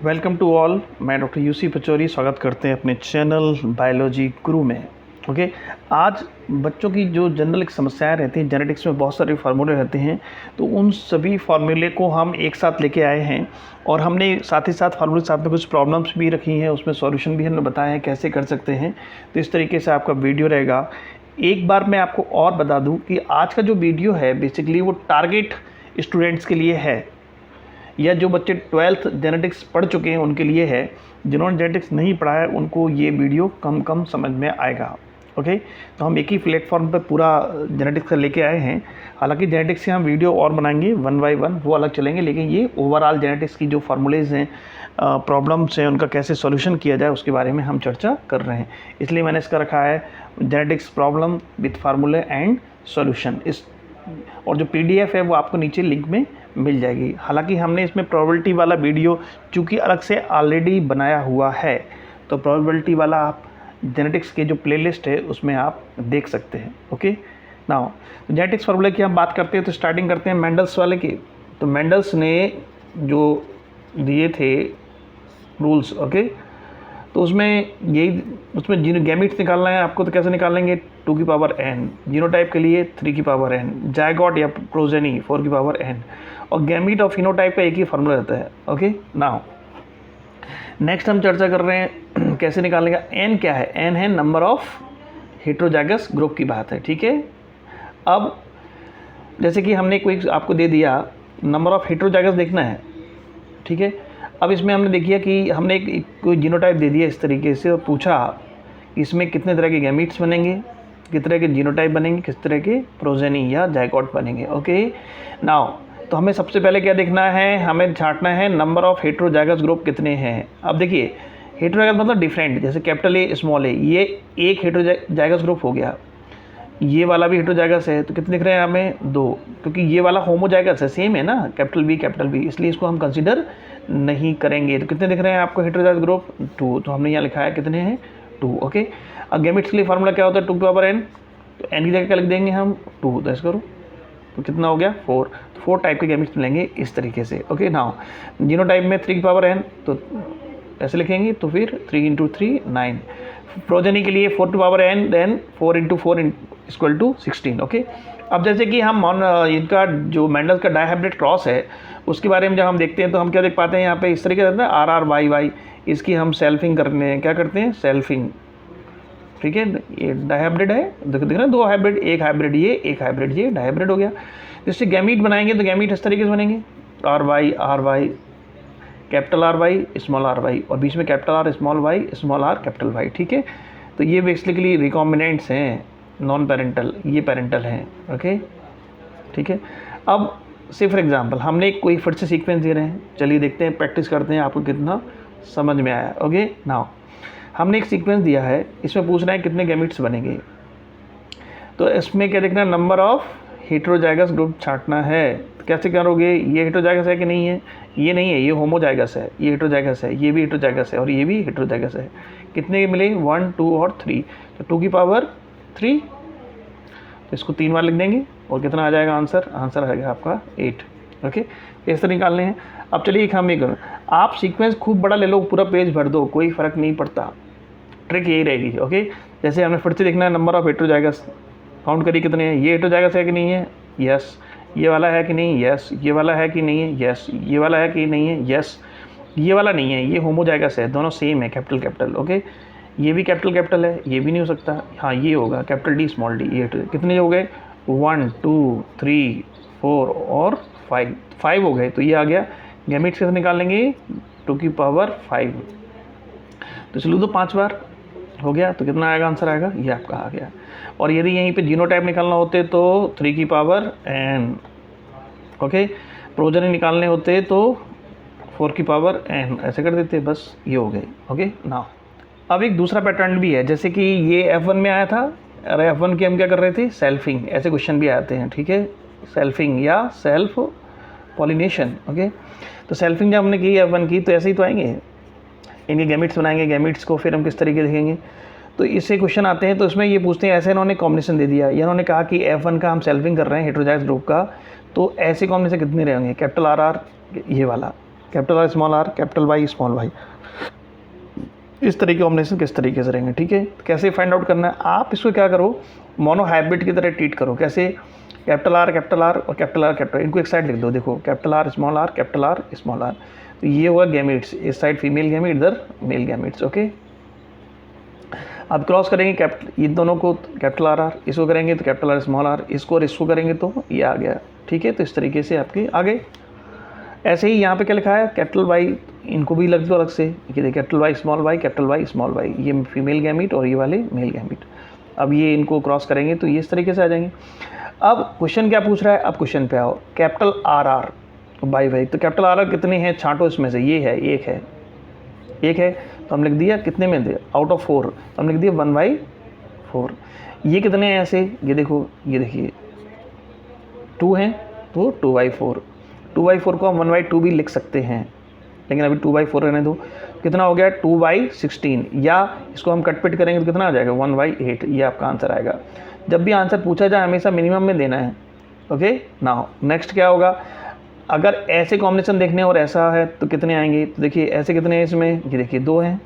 Welcome to all. मैं doctor UC Pachauri स्वागत करते हैं अपने चैनल बायोलॉजी गुरु में। ओके, आज बच्चों की जो जनरल एक समस्याएं रहती हैं, जेनेटिक्स में बहुत सारे फार्मूले रहते हैं, तो उन सभी फार्मूले को हम एक साथ लेके आए हैं और हमने साथ ही साथ फार्मूले के साथ में कुछ प्रॉब्लम्स भी रखी हैं, उसमें सॉल्यूशन भी हमने बताया है कैसे कर सकते हैं। तो इस तरीके से आपका वीडियो रहेगा। एक बार मैं आपको और बता दूँ कि आज का जो वीडियो है बेसिकली वो टारगेट स्टूडेंट्स के लिए है, या जो बच्चे 12th जेनेटिक्स पढ़ चुके हैं उनके लिए है। जिन्होंने जेनेटिक्स नहीं पढ़ा है उनको ये वीडियो कम समझ में आएगा। ओके, तो हम एक ही प्लेटफॉर्म पर पूरा जेनेटिक्स का लेके आए हैं। हालांकि जेनेटिक्स से हम वीडियो और बनाएंगे 1 बाय 1, वो अलग चलेंगे, लेकिन ये ओवरऑल जेनेटिक्स की जो फार्मूलेज हैं, प्रॉब्लम्स हैं, उनका कैसे सॉल्यूशन किया जाए उसके बारे में हम चर्चा कर रहे हैं। इसलिए मैंने इसका रखा है जेनेटिक्स प्रॉब्लम विथ फार्मूले एंड सॉल्यूशन। और जो PDF है वो आपको नीचे लिंक में मिल जाएगी। हालांकि हमने इसमें प्रोबेबिलिटी वाला वीडियो चूँकि अलग से ऑलरेडी बनाया हुआ है, तो प्रोबेबिलिटी वाला आप जेनेटिक्स के जो प्लेलिस्ट है उसमें आप देख सकते हैं। ओके, नाउ जेनेटिक्स फार्मूले की हम बात करते हैं तो स्टार्टिंग करते हैं मेंडल्स वाले की। तो मेंडल्स ने जो दिए थे रूल्स, ओके, तो उसमें जीनो गैमीट्स निकालना है आपको। तो कैसे निकालेंगे? 2 की पावर n, जीनोटाइप के लिए 3 की पावर n, जायगोट या प्रोजेनी 4 की पावर n, और गैमीट और फिनोटाइप का एक ही फार्मूला रहता है। ओके, नाउ नेक्स्ट हम चर्चा कर रहे हैं कैसे निकालेंगे। n क्या है? n है नंबर ऑफ हेट्रोजाइगस ग्रुप की बात है, ठीक है। अब जैसे कि हमने कोई आपको दे दिया, नंबर ऑफ हेट्रोजाइगस देखना है, ठीक है। अब इसमें हमने देखिए कि हमने कोई जीनोटाइप दे दिया इस तरीके से और पूछा इसमें कितने तरह के गैमीट्स बनेंगे, किस तरह के जीनोटाइप बनेंगे, किस तरह के प्रोजेनी या जायगोट बनेंगे। ओके, नाउ तो हमें सबसे पहले क्या देखना है? हमें छांटना है नंबर ऑफ हेट्रोजाइगस ग्रुप कितने हैं। अब देखिए, हेट्रोजाइगस मतलब डिफरेंट, जैसे कैपिटल A स्मॉल a, ये एक हेट्रोजाइगस ग्रुप हो गया। ये वाला भी हेट्रोजाइगस है, तो कितने दिख रहे हैं हमें? 2, क्योंकि ये वाला होमोजाइगस है, सेम है ना, कैपिटल B, इसलिए इसको हम कंसीडर नहीं करेंगे। तो कितने दिख रहे हैं आपको हेट्रोजाइगस ग्रुप? 2, तो हमने यहाँ लिखा है कितने हैं? 2। ओके, अब गैमेट्स के लिए फार्मूला क्या होता है? 2 की पावर n, तो n की जगह क्या लिख देंगे हम? 2। तो ऐसे करो तो कितना हो गया? 4। तो 4 टाइप के गैमेट्स मिलेंगे इस तरीके से। ओके, नाउ जीनोटाइप में 3 की पावर n, तो ऐसे लिखेंगे, तो फिर 3 × 3 9। प्रोजेनी के लिए 4 की पावर n, देन 4 × 4 = 16। ओके, अब जैसे कि हम इनका जो मेंडल्स का डायहाइब्रिड क्रॉस है उसके बारे में जब हम देखते हैं तो हम क्या देख पाते हैं यहाँ पे? इस तरीके से RRYY, इसकी हम सेल्फिंग करते हैं। क्या करते हैं? सेल्फिंग, ठीक है। ये डायहाइब्रिड है, देख रहे हैं, 2 हाइब्रिड, एक हाइब्रिड ये, एक हाइब्रिड ये, डायहाइब्रिड हो गया। इससे गैमीट बनाएंगे तो गैमीट इस तरीके से बनेंगे, RY, capital RY, small RY, और बीच में capital R, small r, capital Y, ठीक है। तो ये बेसिकली रिकॉम्बिनेंट्स हैं, नॉन पेरेंटल, ये पेरेंटल हैं। ओके, ठीक है। अब से फॉर एग्जांपल हमने कोई फिर से सीक्वेंस दे रहे हैं, चलिए देखते हैं, प्रैक्टिस करते हैं, आपको कितना समझ में आया। ओके, नाउ हमने एक सीक्वेंस दिया है, इसमें पूछना है कितने गैमीट्स बनेंगे। तो इसमें क्या देखना है? नंबर ऑफ हेट्रोजाइगस ग्रुप छांटना है। तो कैसे करोगे? ये हेट्रोजाइगस है कि नहीं है? ये नहीं है, ये होमोजाइगस है, ये हेट्रोजाइगस है, ये भी हेट्रोजाइगस है, और ये भी हेट्रोजाइगस है। कितने मिले? 1, 2 और 3, तो 2 की पावर 3, तो इसको 3 बार लिख देंगे और कितना आ जाएगा आंसर? आंसर आएगा आपका 8। ओके, इस तरह निकालने हैं। अब चलिए एक हम एक आप सीक्वेंस खूब बड़ा ले लो, पूरा पेज भर दो, कोई फ़र्क नहीं पड़ता, ट्रिक यही रहेगी। ओके, जैसे हमें फिर से देखना है नंबर ऑफ हेट्रोजाइगस, काउंट करिए कितने हैं। ये हेट्रोजाइगस है कि नहीं है? यस। ये वाला है कि नहीं? यस। ये वाला है कि नहीं है? यस। ये वाला है कि नहीं है? यस। ये वाला नहीं है, ये होमोजाइगस है, दोनों सेम है, कैपिटल। ओके, ये भी कैपिटल है, ये भी नहीं हो सकता। हाँ, ये होगा कैपिटल D, स्मॉल d। ये कितने हो गए? 1, 2, 3, 4 और 5 हो गए। तो ये आ गया। गैमीट्स कैसे निकालेंगे? 2 की पावर 5, तो चलो तो 5 बार हो गया, तो कितना आएगा? आंसर आएगा ये आपका आ गया। और यदि यहीं पे जीनोटाइप निकालना होते तो 3 की पावर n। ओके, प्रोजेनी निकालने होते तो 4 की पावर n, ऐसे कर देते, बस ये हो गए। ओके, नाउ अब एक दूसरा पैटर्न भी है, जैसे कि ये F1 में आया था, अरे F1 की हम क्या कर रहे थे? सेल्फिंग। ऐसे क्वेश्चन भी आते हैं, ठीक है, सेल्फिंग या सेल्फ पॉलिनेशन। ओके, तो सेल्फिंग जब हमने की F1 की, तो ऐसे ही तो आएंगे, इनके गैमीट्स बनाएंगे, गैमीट्स को फिर हम किस तरीके देखेंगे। तो इससे क्वेश्चन आते हैं, तो इसमें ये पूछते हैं, ऐसे इन्होंने कॉम्बिनेशन दे दिया, या इन्होंने कहा कि F1 का हम सेल्फिंग कर रहे हैं हेट्रोजाइगस ग्रुप का, तो ऐसे कॉम्बिनेशन कितने रहेंगे? कैपिटल RR, ये वाला, capital R small R, capital Y small Y, इस तरह के कॉम्बिनेशन किस तरीके से रहेंगे, ठीक है। तो कैसे फाइंड आउट करना है, आप इसको क्या करो, मोनो हाइब्रिड की तरह ट्रीट करो। कैसे, कैपिटल आर और कैपिटल आर कैपिटल, इनको एक साइड लिख दो। देखो capital R small R, capital R small R, तो ये हुआ गैमेट्स, इस साइड फीमेल गैमेट, इधर मेल गैमेट्स, ओके। अब क्रॉस करेंगे कैपिटल, इन दोनों को कैपिटल आर आर, इसको करेंगे तो कैपिटल आर स्मॉल आर, इसको और इसको करेंगे तो ये आ गया, ठीक है। तो इस तरीके से आपके आगे। ऐसे ही यहाँ पे क्या लिखा है, कैपिटल वाई, इनको भी लग दो अलग से, ये देखिए capital Y small Y, capital Y small Y, ये फीमेल गैमीट और ये वाले मेल गैमीट। अब ये इनको क्रॉस करेंगे तो ये इस तरीके से आ जाएंगे। अब क्वेश्चन क्या पूछ रहा है, अब क्वेश्चन पे आओ, capital R R by Y, तो कैपिटल आर आर कितने हैं, छांटो इसमें से, ये है, एक है तो हम लिख दिया कितने में दे, आउट ऑफ 4 तो हम लिख दिया 1/4। ये कितने हैं ऐसे, ये देखो, ये देखिए 2 हैं तो 2/4, 2/4 को हम 1/2 भी लिख सकते हैं, लेकिन अभी 2/4 रहने दो। कितना हो गया 2/16, या इसको हम कट पिट करेंगे तो कितना आ जाएगा 1/8, ये आपका आंसर आएगा। जब भी आंसर पूछा जाए हमेशा मिनिमम में देना है, ओके। नाउ नेक्स्ट क्या होगा, अगर ऐसे कॉम्बिनेशन देखने और ऐसा है तो कितने आएंगे, तो देखिए ऐसे कितने हैं इसमें, ये देखिए 2 हैं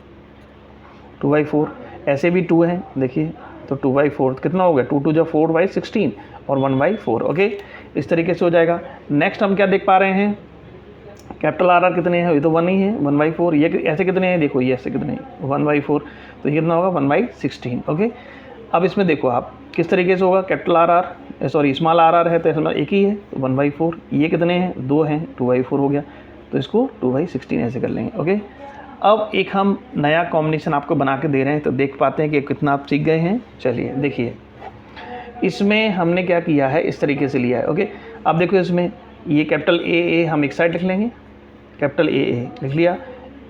2/4, ऐसे भी 2 हैं देखिए, तो 2/4 कितना हो गया, 2 2 जो 4/16 और 1/4, ओके। इस तरीके से हो जाएगा। नेक्स्ट हम क्या देख पा रहे हैं, कैपिटल आर आर कितने हैं, ये तो 1 ही है 1/4, ये ऐसे कितने हैं, देखो ये ऐसे कितने हैं 1/4, तो ये कितना होगा 1/16, ओके। अब इसमें देखो आप किस तरीके से होगा, capital R R sorry small R R है तो इसमें एक ही है तो 1/4, ये कितने हैं 2 हैं 2/4 हो गया, तो इसको 2/16 ऐसे कर लेंगे, ओके। अब एक हम नया कॉम्बिनेशन आपको बना के दे रहे हैं तो देख पाते हैं कि कितना आप सीख गए हैं। चलिए देखिए, इसमें हमने क्या किया है, इस तरीके से लिया है, ओके। अब देखो इसमें ये कैपिटल ए हम एक साइड लिख लेंगे, कैपिटल ए लिख लिया,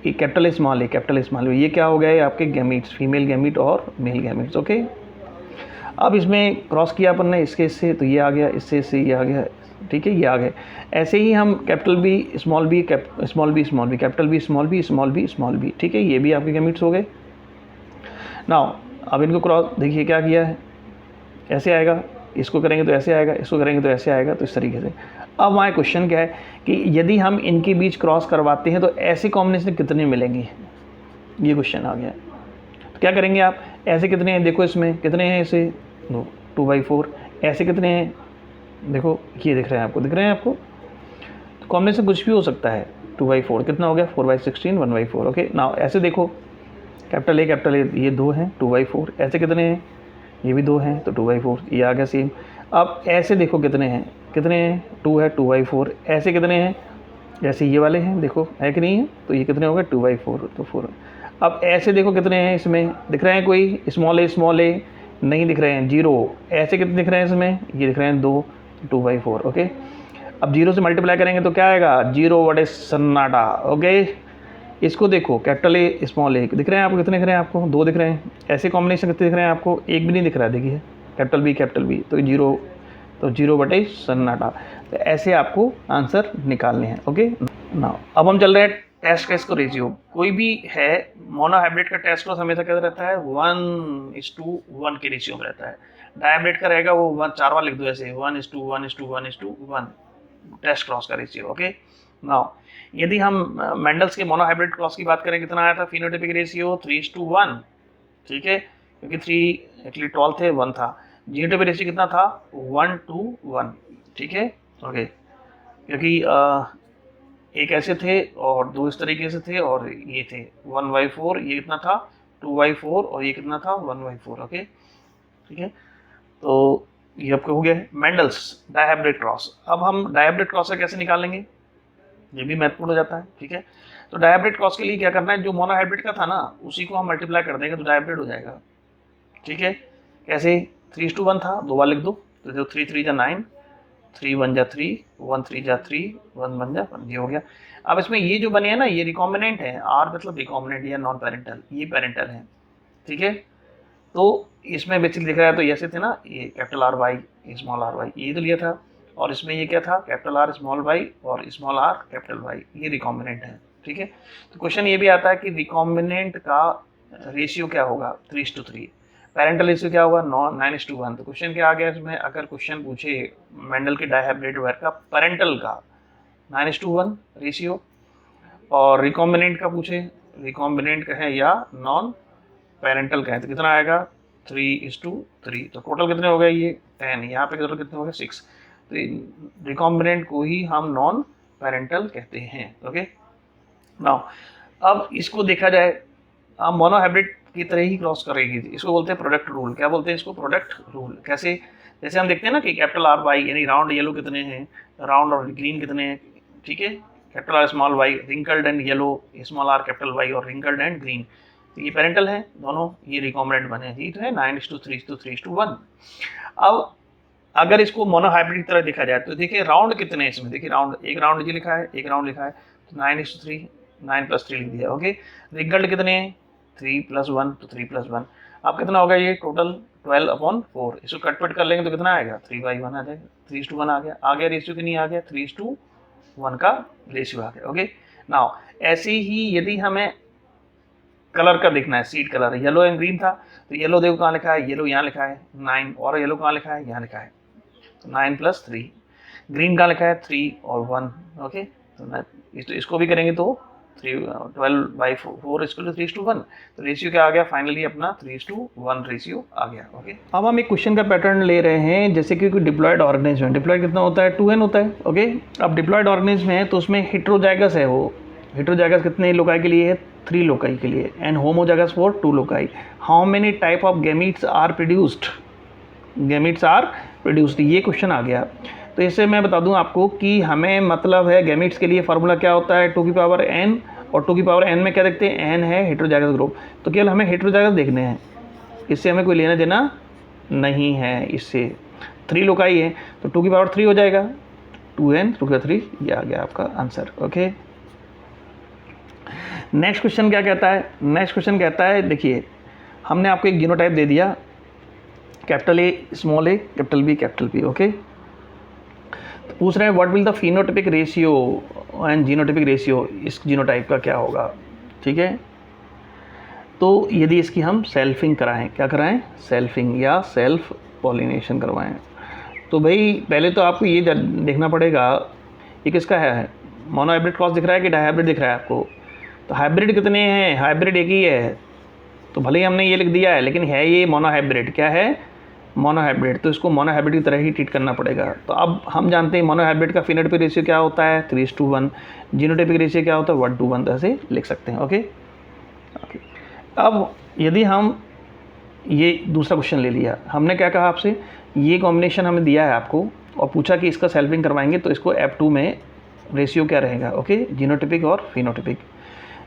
ये कैपिटल स्मॉल ए, ये क्या हो गया है आपके गैमीट्स, फीमेल गैमीट और मेल गैमीट्स, ओके। अब इसमें क्रॉस किया अपन ने इसके इससे, तो ये आ गया, इससे इससे ये आ गया, ठीक है, ये आ गए। ऐसे ही हम capital B small B, small B capital B small B, ठीक है, ये भी आपके गैमीट्स हो गए। नाउ अब इनको क्रॉस देखिए क्या किया है, ऐसे आएगा, इसको करेंगे तो ऐसे आएगा, इसको करेंगे तो ऐसे आएगा, तो इस तरीके से। अब हमारा क्वेश्चन क्या है कि यदि हम इनके बीच क्रॉस करवाते हैं तो ऐसे कॉम्बिनेशन कितने मिलेंगे, ये क्वेश्चन आ गया। तो क्या करेंगे आप, ऐसे कितने हैं देखो, इसमें कितने हैं, ऐसे 2/4, ऐसे कितने हैं देखो, ये दिख रहे हैं आपको, तो कॉम्बिनेशन कुछ भी हो सकता है। 2/4 कितना हो गया 4/16 1/4, ओके। नाउ ऐसे देखो, कैपिटल ए ये 2 हैं 2/4, ऐसे कितने हैं, ये भी 2 हैं तो 2/4, ये आ गया सेम। अब ऐसे देखो कितने हैं 2 है 2/4, ऐसे कितने हैं, जैसे ये वाले हैं देखो, है कि नहीं है, तो ये कितने हो गए 2/4 तो 4। अब ऐसे देखो कितने हैं, इसमें दिख रहे हैं कोई स्मॉल ए नहीं दिख रहे हैं, 0, ऐसे कितने दिख रहे हैं इसमें, ये दिख रहे हैं 2 2/4, ओके। अब 0 से मल्टीप्लाई करेंगे तो क्या आएगा 0 बटे सन्नाटा, ओके। इसको देखो कैपिटल ए स्मॉल ए दिख रहे हैं आपको, कितने दिख रहे हैं आपको 2 दिख रहे हैं, ऐसे कॉम्बिनेशन कितने दिख रहे हैं आपको, एक भी नहीं दिख रहा है, देखिए कैपिटल बी तो 0 बटे सन्नाटा। तो ऐसे आपको आंसर निकालने हैं, ओके। नाउ अब हम चल रहे हैं टेस्ट केस को रेशियो। कोई भी है मोनो हाइब्रिड का टेस्ट केस हमेशा क्या रहता है 1:1 के रेशियो में रहता है। डायहाइब्रिड का रहेगा वो 4 बार लिख दो ऐसे 1:1:1:1 टेस्ट क्रॉस का रेशियो, ओके। नाउ यदि हम मेंडल्स के मोनो हाइब्रिड क्रॉस की बात करें, कितना आया था फिनोटाइपिक रेशियो 3:1, ठीक है, क्योंकि 3 एक्चुअली 12 थे 1 था। जीनोटाइपिक रेशियो कितना था 1:1, ठीक है, ओके। क्योंकि एक ऐसे थे और 2 इस तरीके से थे और ये थे 1/4, ये कितना था 2/4 और ये कितना था 1/4, ओके, ठीक है। तो ये आपको हो गया मेंडल्स डायहाइब्रिड क्रॉस। अब हम डायहाइब्रिड क्रॉस से कैसे निकालेंगे, ये भी महत्वपूर्ण हो जाता है, ठीक है। तो डायहाइब्रिड क्रॉस के लिए क्या करना है, जो मोनोहाइब्रिड का था ना उसी को हम मल्टीप्लाई कर देंगे तो डायहाइब्रिड हो जाएगा, ठीक है। कैसे 3:1 था, 2 बार लिख दो, तो देखो 3 3 जा 9, 3 1 जा 3, 1 3 जा 3, 1 1 जा 1, ये हो गया। अब इसमें ये जो बने हैं ना ये रिकॉम्बिनेंट है, आर मतलब रिकॉम्बिनेंट या नॉन पेरेंटल, ये पेरेंटल है, ठीक है। तो इसमें बेसिकली दिख रहा है तो ऐसे थे ना, ये capital R Y small R Y ये तो लिया था, और इसमें ये क्या था कैपिटल आर स्मॉल वाई और स्मॉल आर कैपिटल वाई, ये रिकॉम्बिनेंट है, ठीक है। तो क्वेश्चन ये भी आता है कि रिकॉम्बिनेंट का रेशियो क्या होगा 3:3, पेरेंटल रेशियो क्या होगा 9:1। तो क्वेश्चन क्या आ गया इसमें, अगर क्वेश्चन पूछे मेंडल के डायहाइब्रिड वायर का पेरेंटल का 9:1 रेशियो, और रिकॉम्बिनेंट का पूछे, रिकॉम्बिनेंट का है या नॉन पेरेंटल का है तो कितना आएगा 3:3। तो टोटल कितने हो गए ये 10, यहाँ पे टोटल कितने हो गए 6। तो रिकॉम्बिनेंट को ही हम नॉन पेरेंटल कहते हैं। ओके नाउ अब इसको देखा जाए, हम मोनोहाइब्रिड की तरह ही क्रॉस करेगी, इसको बोलते हैं प्रोडक्ट रूल। क्या बोलते हैं इसको? Product rule. कैसे? जैसे हम देखते हैं ना कि कैपिटल आर वाई यानी राउंड येलो कितने हैं, राउंड और ग्रीन कितने हैं, ठीक है, capital R small Y, wrinkled and yellow, small R capital Y, और रिंकल्ड एंड ग्रीन, तो ये पेरेंटल है दोनों, ये रिकॉम्बिनेंट बने, ये तो है 9:3:3:1। अब अगर इसको मोनोहाइब्रिड की तरह देखा जाए तो देखिए राउंड कितने हैं इसमें, देखिए राउंड, एक राउंड ये लिखा है, एक राउंड लिखा है, तो 9:3, 9+3 लिख दिया। ओके, रिंकल्ड कितने हैं 3+1, तो 3+1। अब कितना होगा ये टोटल 12/4। इसको कट कर लेंगे तो कितना आएगा 3/1 आ जाएगा, 3:1 आ गया। रेशियो कितनी आ गया 3:1 का रेशियो आ गया। ओके नाउ ऐसे ही यदि हमें कलर का देखना है, seed colour, yellow and green था, तो येलो देखो कहाँ लिखा है, येलो यहाँ लिखा है 9, और येलो कहाँ लिखा है, यहाँ लिखा है, तो 9+3। ग्रीन कहाँ लिखा है 3 और 1। ओके तो इसको भी करेंगे तो 12/4 इसको 3:1, तो रेशियो क्या आ गया फाइनली अपना 3:1 रेशियो आ गया। ओके अब हम एक क्वेश्चन का पैटर्न ले रहे हैं, जैसे कि डिप्लॉयड ऑर्गेनिज्म है, डिप्लॉयड कितना होता है 2n होता है। ओके अब डिप्लॉयड ऑर्गेनिज्म है तो उसमें हेट्रोजाइगस है, वो हेट्रोजाइगस कितने लोकाई के लिए है 3 लोकाई के लिए, and homozygous for 2 loci. How many type of gametes are produced, gametes are produced, ये क्वेश्चन आ गया। तो इससे मैं बता दूं आपको कि हमें मतलब है गैमीट्स के लिए फार्मूला क्या होता है 2n, और 2n में क्या देखते हैं n है हेट्रोजाइगस ग्रुप, तो केवल हमें हेट्रोजाइगस देखने हैं, इससे हमें कोई लेना देना नहीं है। इससे 3 लोकाई है तो 2 हो जाएगा, 2n 2 ये आ गया आपका आंसर। ओके नेक्स्ट क्वेश्चन क्या कहता है, नेक्स्ट क्वेश्चन कहता है, देखिए हमने आपको एक जीनोटाइप दे दिया, capital A small A capital B capital P. Okay तो पूछ रहे हैं what will the phenotypic ratio and genotypic ratio, इस जीनोटाइप का क्या होगा। ठीक है तो यदि इसकी हम सेल्फिंग कराएं, क्या कराएं सेल्फिंग या सेल्फ पॉलिनेशन करवाएं, तो भाई पहले तो आपको ये देखना पड़ेगा ये किसका है, मोनोहाइब्रिड क्रॉस दिख रहा है कि डाइहाइब्रिड दिख रहा है आपको। तो हाइब्रिड कितने हैं, हाइब्रिड एक ही है, तो भले ही हमने ये लिख दिया है लेकिन है ये मोनोहाइब्रिड, क्या है मोनोहाइब्रिड, तो इसको मोनोहाइब्रिड की तरह ही ट्रीट करना पड़ेगा। तो अब हम जानते हैं मोनोहाइब्रिड का फिनोटाइपिक रेशियो क्या होता है 3:1, जीनोटाइपिक रेशियो क्या होता है 1:1, ऐसे लिख सकते हैं। ओके अब यदि हम ये दूसरा क्वेश्चन ले लिया, हमने क्या कहा आपसे, ये कॉम्बिनेशन हमें दिया है आपको और पूछा कि इसका सेल्फिंग करवाएंगे तो इसको F2 में रेशियो क्या रहेगा। ओके जीनोटाइपिक और फिनोटाइपिक,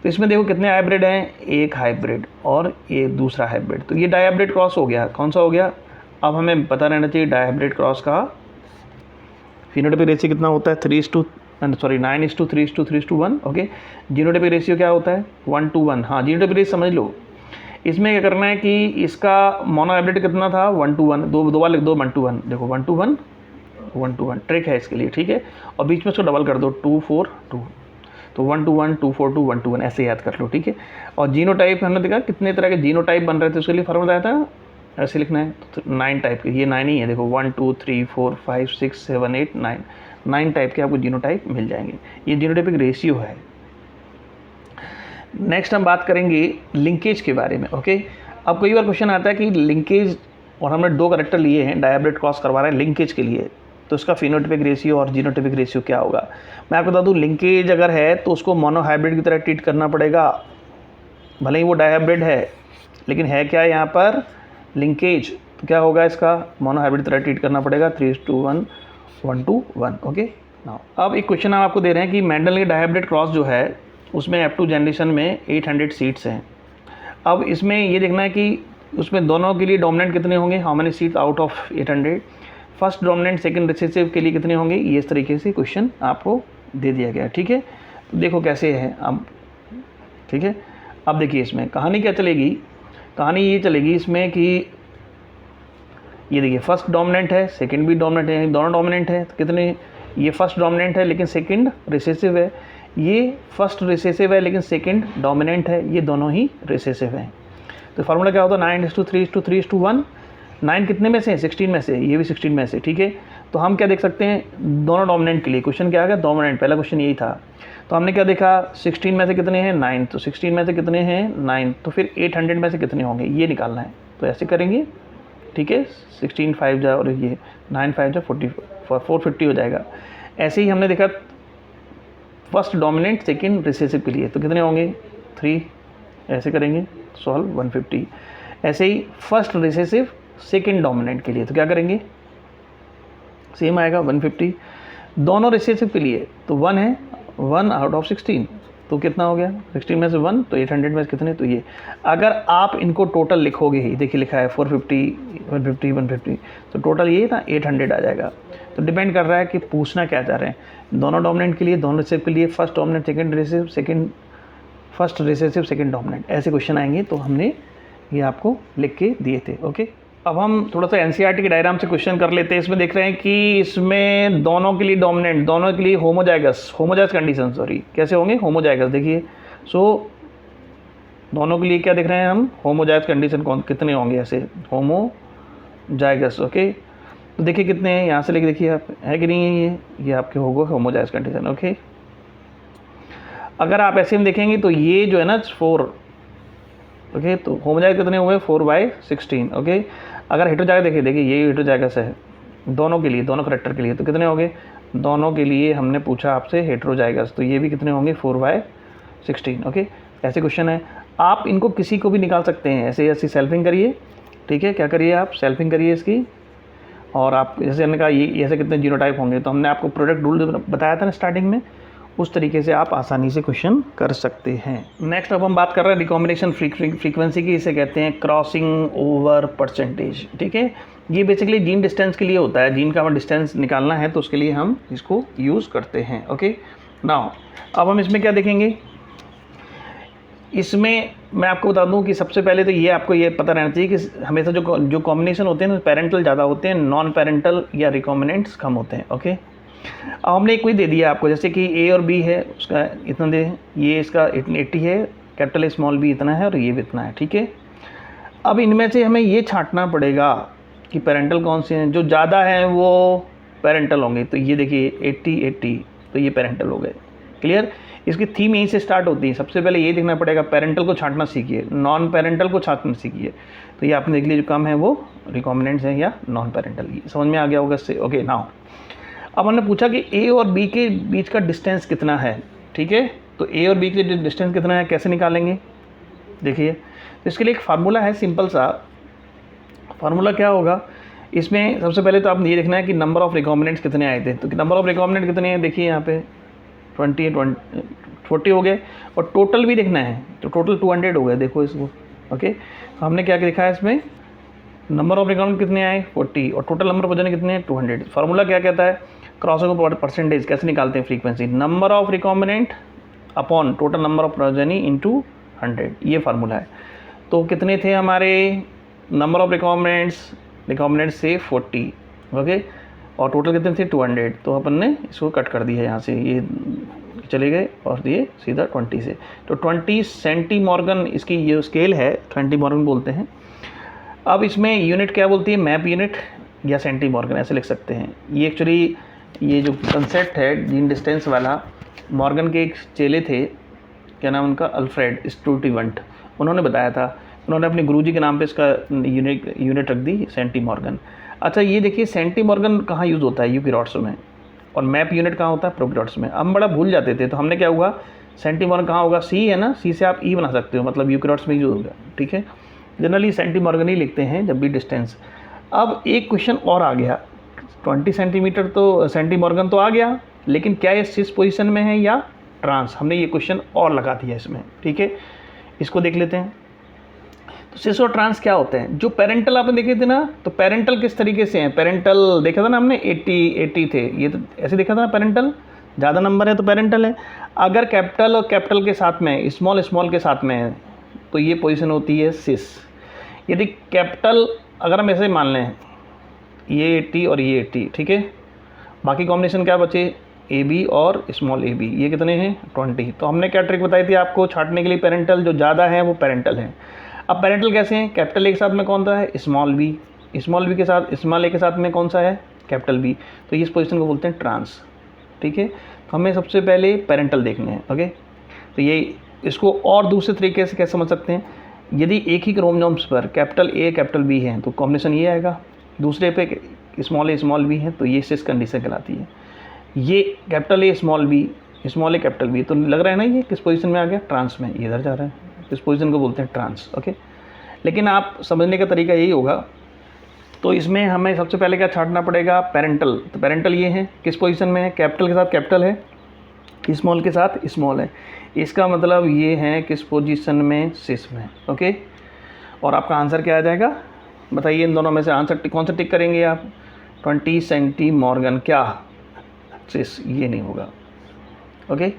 तो इसमें देखो कितने हाइब्रिड हैं, एक हाइब्रिड और ये दूसरा हाइब्रिड, तो ये डाइहाइब्रिड क्रॉस हो गया। कौन सा हो गया, अब हमें पता रहना चाहिए डाइहाइब्रिड क्रॉस का फिनोटाइपिक रेशियो कितना होता है 9:3:3:1। ओके जीनोटाइपिक रेशियो क्या होता है 1:1। हाँ जीनोटाइपिक रेशियो समझ लो, इसमें क्या करना है कि इसका मोनोहाइब्रिड कितना था 1:1, दो बार लिख दो 1:1, देखो 1:1 ट्रिक है इसके लिए। ठीक है और बीच में उसको डबल कर दो 2:4:2, तो 1:1 2:4:2 1:1 ऐसे याद कर लो। ठीक है और जीनोटाइप हमने देखा कितने तरह के जीनोटाइप बन रहे थे, उसके लिए फॉर्मूला आया था ऐसे लिखना है, तो 9 टाइप के, ये 9 ही है, देखो 1 2 3 4 5 6 7 8 9 टाइप के आपको जीनोटाइप मिल जाएंगे, ये जीनोटाइपिक रेशियो है। नेक्स्ट हम बात करेंगे लिंकेज के बारे में। ओके अब कई बार क्वेश्चन आता है कि लिंकेज, और हमने 2 कैरेक्टर लिए हैं, डाइहाइब्रिड क्रॉस करवा रहे हैं लिंकेज के लिए, तो उसका फिनोटाइपिक रेशियो और जीनोटाइपिक रेशियो क्या होगा। मैं आपको बता दूं लिंकेज अगर है तो उसको मोनोहाइब्रिड की तरह ट्रीट करना पड़ेगा, भले ही वो डाइहाइब्रिड है लेकिन है क्या यहाँ पर लिंकेज, तो क्या होगा इसका मोनोहाइब्रिड की तरह ट्रीट करना पड़ेगा 3:1 1:1। ओके नाउ अब एक क्वेश्चन हम आपको दे रहे हैं कि मेंडल के डाइहाइब्रिड क्रॉस जो है उसमें F2 जनरेशन में 800 सीट्स हैं। अब इसमें ये देखना है कि उसमें दोनों के लिए डोमिनेंट कितने होंगे, how many seats out of 800, first dominant second recessive के लिए कितने होंगे, ये इस तरीके से क्वेश्चन आपको दे दिया गया। ठीक है तो देखो कैसे है अब। ठीक है अब देखिए इसमें कहानी क्या चलेगी, कहानी ये चलेगी इसमें कि ये देखिए फर्स्ट डोमिनेंट है सेकंड भी डोमिनेंट है, दोनों डोमिनेंट है, तो कितने, ये फर्स्ट डोमिनेंट है लेकिन सेकंड रिसेसिव है, ये फर्स्ट रिसेसिव है लेकिन सेकंड डोमिनेंट है, ये दोनों ही रिसेसिव हैं। तो फार्मूला क्या होता है 9:3:3:1, 9 कितने में से 16 में से, ये भी 16 में से। ठीक है तो हम क्या देख सकते हैं, दोनों डोमिनेंट के लिए क्वेश्चन क्या आ गया, डोमिनेंट, पहला क्वेश्चन यही था। तो हमने क्या देखा, 16 में से कितने हैं 9, तो 16 में से कितने हैं 9, तो फिर 800 में से कितने होंगे ये निकालना है। तो ऐसे करेंगे, ठीक है, 16 5 जा और ये 9 5 जा 450 हो जाएगा। ऐसे ही हमने देखा फर्स्ट डोमिनेंट सेकंड रिसेसिव के लिए, तो कितने होंगे 3, ऐसे करेंगे सॉल्व 150। ऐसे ही फर्स्ट रिसेसिव सेकंड डोमिनेंट के लिए, तो क्या करेंगे, सेम आएगा 150। दोनों रिसेसिव के लिए तो 1 है, 1 आउट ऑफ 16, तो कितना हो गया 16 में से 1, तो 800 में से कितने, तो ये। अगर आप इनको टोटल लिखोगे ही, देखिए लिखा है 450 150 150, तो टोटल ये ना 800 आ जाएगा। तो डिपेंड कर रहा है कि पूछना क्या चाह रहे हैं, दोनों डोमिनेंट के लिए, दोनों रिसेसिव के लिए, first dominant second recessive, second first recessive second dominant, ऐसे क्वेश्चन आएंगे। तो हमने ये आपको लिख के दिए थे। ओके, अब हम थोड़ा सा एनसीईआरटी के डायग्राम से क्वेश्चन कर लेते हैं। इसमें देख रहे हैं कि इसमें दोनों के लिए डोमिनेंट, दोनों के लिए होमोजाइगस कंडीशन, सॉरी कैसे होंगे होमोजाइगस, देखिए। सो दोनों के लिए क्या देख रहे हैं हम, होमोजाइगस कंडीशन कौन कितने होंगे, ऐसे होमोजाइगस। ओके, तो देखिए कितने हैं, यहाँ से लेके देखिए आप, है कि नहीं है, ये आपके होगा होमोजाइगस कंडीशन। ओके, अगर आप ऐसे में देखेंगे तो ये जो है ना 4, ओके, तो होमोजाइगस कितने हुए 4/16। ओके, अगर हेटेरोजाइगस देखिए ये हेटेरोजाइगस है दोनों के लिए, दोनों करैक्टर के लिए, तो कितने होंगे, दोनों के लिए हमने पूछा आपसे हेटेरोजाइगस, तो ये भी कितने होंगे 4/16। ओके, ऐसे क्वेश्चन है, आप इनको किसी को भी निकाल सकते हैं। ऐसे ऐसी सेल्फिंग करिए, ठीक है, क्या करिए आप सेल्फिंग करिए इसकी, और आप जैसे हमने कहा ये ऐसे कितने जीनोटाइप होंगे, तो हमने आपको प्रोडक्ट रूल बताया था ना स्टार्टिंग में, उस तरीके से आप आसानी से क्वेश्चन कर सकते हैं। नेक्स्ट अब हम बात कर रहे हैं रिकॉम्बिनेशन फ्रीक्वेंसी की, इसे कहते हैं क्रॉसिंग ओवर परसेंटेज। ठीक है, ये बेसिकली जीन डिस्टेंस के लिए होता है, जीन का हमें डिस्टेंस निकालना है तो उसके लिए हम इसको यूज़ करते हैं। ओके, नाउ अब हम इसमें क्या देखेंगे, इसमें मैं आपको बता दूं कि सबसे पहले तो ये आपको ये पता रहना चाहिए कि हमेशा जो कॉम्बिनेशन होते हैं ना, पेरेंटल ज़्यादा होते हैं, नॉन पेरेंटल या रिकॉम्बिनेंट्स कम होते हैं। ओके, अब हमने कोई दे दिया आपको, जैसे कि ए और बी है, उसका इतना दे, ये इसका 80 है, कैपिटल ए स्मॉल बी इतना है और ये भी इतना है। ठीक है, अब इनमें से हमें ये छांटना पड़ेगा कि पेरेंटल कौन से हैं, जो ज़्यादा हैं वो पेरेंटल होंगे। तो ये देखिए 80 तो ये पेरेंटल हो गए। क्लियर, इसकी थीम यहीं से स्टार्ट होती है। सबसे पहले ये देखना पड़ेगा, पेरेंटल को छांटना सीखिए, नॉन पेरेंटल को छांटना सीखिए। तो ये आपने देख लिया, जो कम है वो रिकॉम्बिनेंट्स हैं या नॉन पेरेंटल, ये समझ में आ गया होगा इससे। ओके, नाउ अब हमने पूछा कि ए और बी के बीच का डिस्टेंस कितना है। ठीक है, तो ए और बी के डिस्टेंस कितना है, कैसे निकालेंगे, देखिए। तो इसके लिए एक फार्मूला है, सिंपल सा फार्मूला। क्या होगा इसमें, सबसे पहले तो आप ये देखना है कि नंबर ऑफ रिकॉम्बिनेंट्स कितने आए थे। तो नंबर ऑफ रिकॉम्बिनेंट कितने हैं, देखिए यहाँ पे 40 हो गए, और टोटल भी देखना है, तो टोटल 200 हो गए, देखो इसको। ओके, तो हमने क्या लिखा है इसमें, नंबर ऑफ रिकॉम्बिनेंट कितने आए 40, और टोटल नंबर प्रोजेनी कितने हैं 200। फार्मूला क्या कहता है, क्रॉसिंग ओवर परसेंटेज कैसे निकालते हैं, frequency number of recombinant upon total number of progeny into 100, ये फार्मूला है। तो कितने थे हमारे नंबर ऑफ रिकॉम्बिनेंट्स से 40, ओके, और टोटल कितने थे 200। तो अपन ने इसको कट कर दिया यहाँ से, ये चले गए और ये सीधा 20 से। तो 20 सेंटीमॉर्गन इसकी ये स्केल है, सेंटीमॉर्गन बोलते हैं। अब इसमें यूनिट क्या बोलती है, मैप यूनिट या सेंटीमॉर्गन, ऐसे लिख सकते हैं। ये एक्चुअली ये जो कंसेप्ट है जीन डिस्टेंस वाला, मॉर्गन के एक चेले थे, क्या नाम उनका, अल्फ्रेड स्टूटिवंट, उन्होंने बताया था। उन्होंने अपने गुरुजी के नाम पे इसका यूनिट रख दी सेंटीमॉर्गन। अच्छा, ये देखिए सेंटीमॉर्गन कहाँ यूज़ होता है, यूकैरियोट्स में, और मैप यूनिट कहाँ होता है, प्रोकैरियोट्स में। हम बड़ा भूल जाते थे, तो हमने क्या हुआ, सेंटीमॉर्गन कहाँ होगा, सी है ना, सी से आप ई बना सकते हो, मतलब यूकैरियोट्स में यूज होगा। ठीक है, जनरली सेंटीमॉर्गन ही लिखते हैं जब भी डिस्टेंस। अब एक क्वेश्चन और आ गया, 20 सेंटीमीटर तो सेंटीमॉर्गन तो आ गया, लेकिन क्या ये सिस पोजीशन में है या ट्रांस, हमने ये क्वेश्चन और लगा दिया इसमें। ठीक है, इसको देख लेते हैं। तो सिस और ट्रांस क्या होते हैं, जो पेरेंटल आपने देखे थे ना, तो पेरेंटल किस तरीके से हैं, पेरेंटल देखा था ना हमने 80 थे, ये तो ऐसे देखा था ना, पेरेंटल ज़्यादा नंबर है तो पेरेंटल है। अगर कैपिटल और कैपिटल के साथ में, स्मॉल के साथ में है, तो ये पोजीशन होती है सिस। यदि कैपिटल अगर हम ऐसे मान लें, ये 80 और ये 80, ठीक है, बाकी कॉम्बिनेशन क्या बचे, ए बी और स्मॉल ए बी, ये कितने हैं 20। तो हमने क्या ट्रिक बताई थी आपको छांटने के लिए, पेरेंटल जो ज़्यादा है वो पेरेंटल है। अब पेरेंटल कैसे हैं, कैपिटल ए के साथ में कौन सा है, स्मॉल बी के साथ, स्मॉल ए के साथ में कौन सा है, कैपिटल बी, तो इस पोजीशन को बोलते हैं ट्रांस। ठीक है, तो हमें सबसे पहले पेरेंटल देखने हैं। ओके, तो ये इसको और दूसरे तरीके से कैसे समझ सकते हैं, यदि एक ही क्रोमोसोम्स पर कैपिटल ए कैपिटल बी है तो कॉम्बिनेशन ये आएगा, दूसरे पे स्मॉल ए स्मॉल बी है तो ये सिस कंडीशन कहलाती है। ये capital A small A capital B, तो लग रहा है ना ये किस पोजीशन में आ गया, ट्रांस में, ये इधर जा रहा है, इस पोजीशन को बोलते हैं ट्रांस। ओके, लेकिन आप समझने का तरीका यही होगा, तो इसमें हमें सबसे पहले क्या छांटना पड़ेगा, पेरेंटल। तो पेरेंटल ये है किस पोजीशन में है, कैपिटल के साथ कैपिटल है, स्मॉल के साथ स्मॉल है, इसका मतलब ये है किस पोजीशन में, सिस में। ओके, और आपका आंसर क्या आ जाएगा, बताइए इन दोनों में से आंसर कौन सा टिक करेंगे आप, 20 सेंटीमॉर्गन, क्या सिस, ये नहीं होगा। ओके,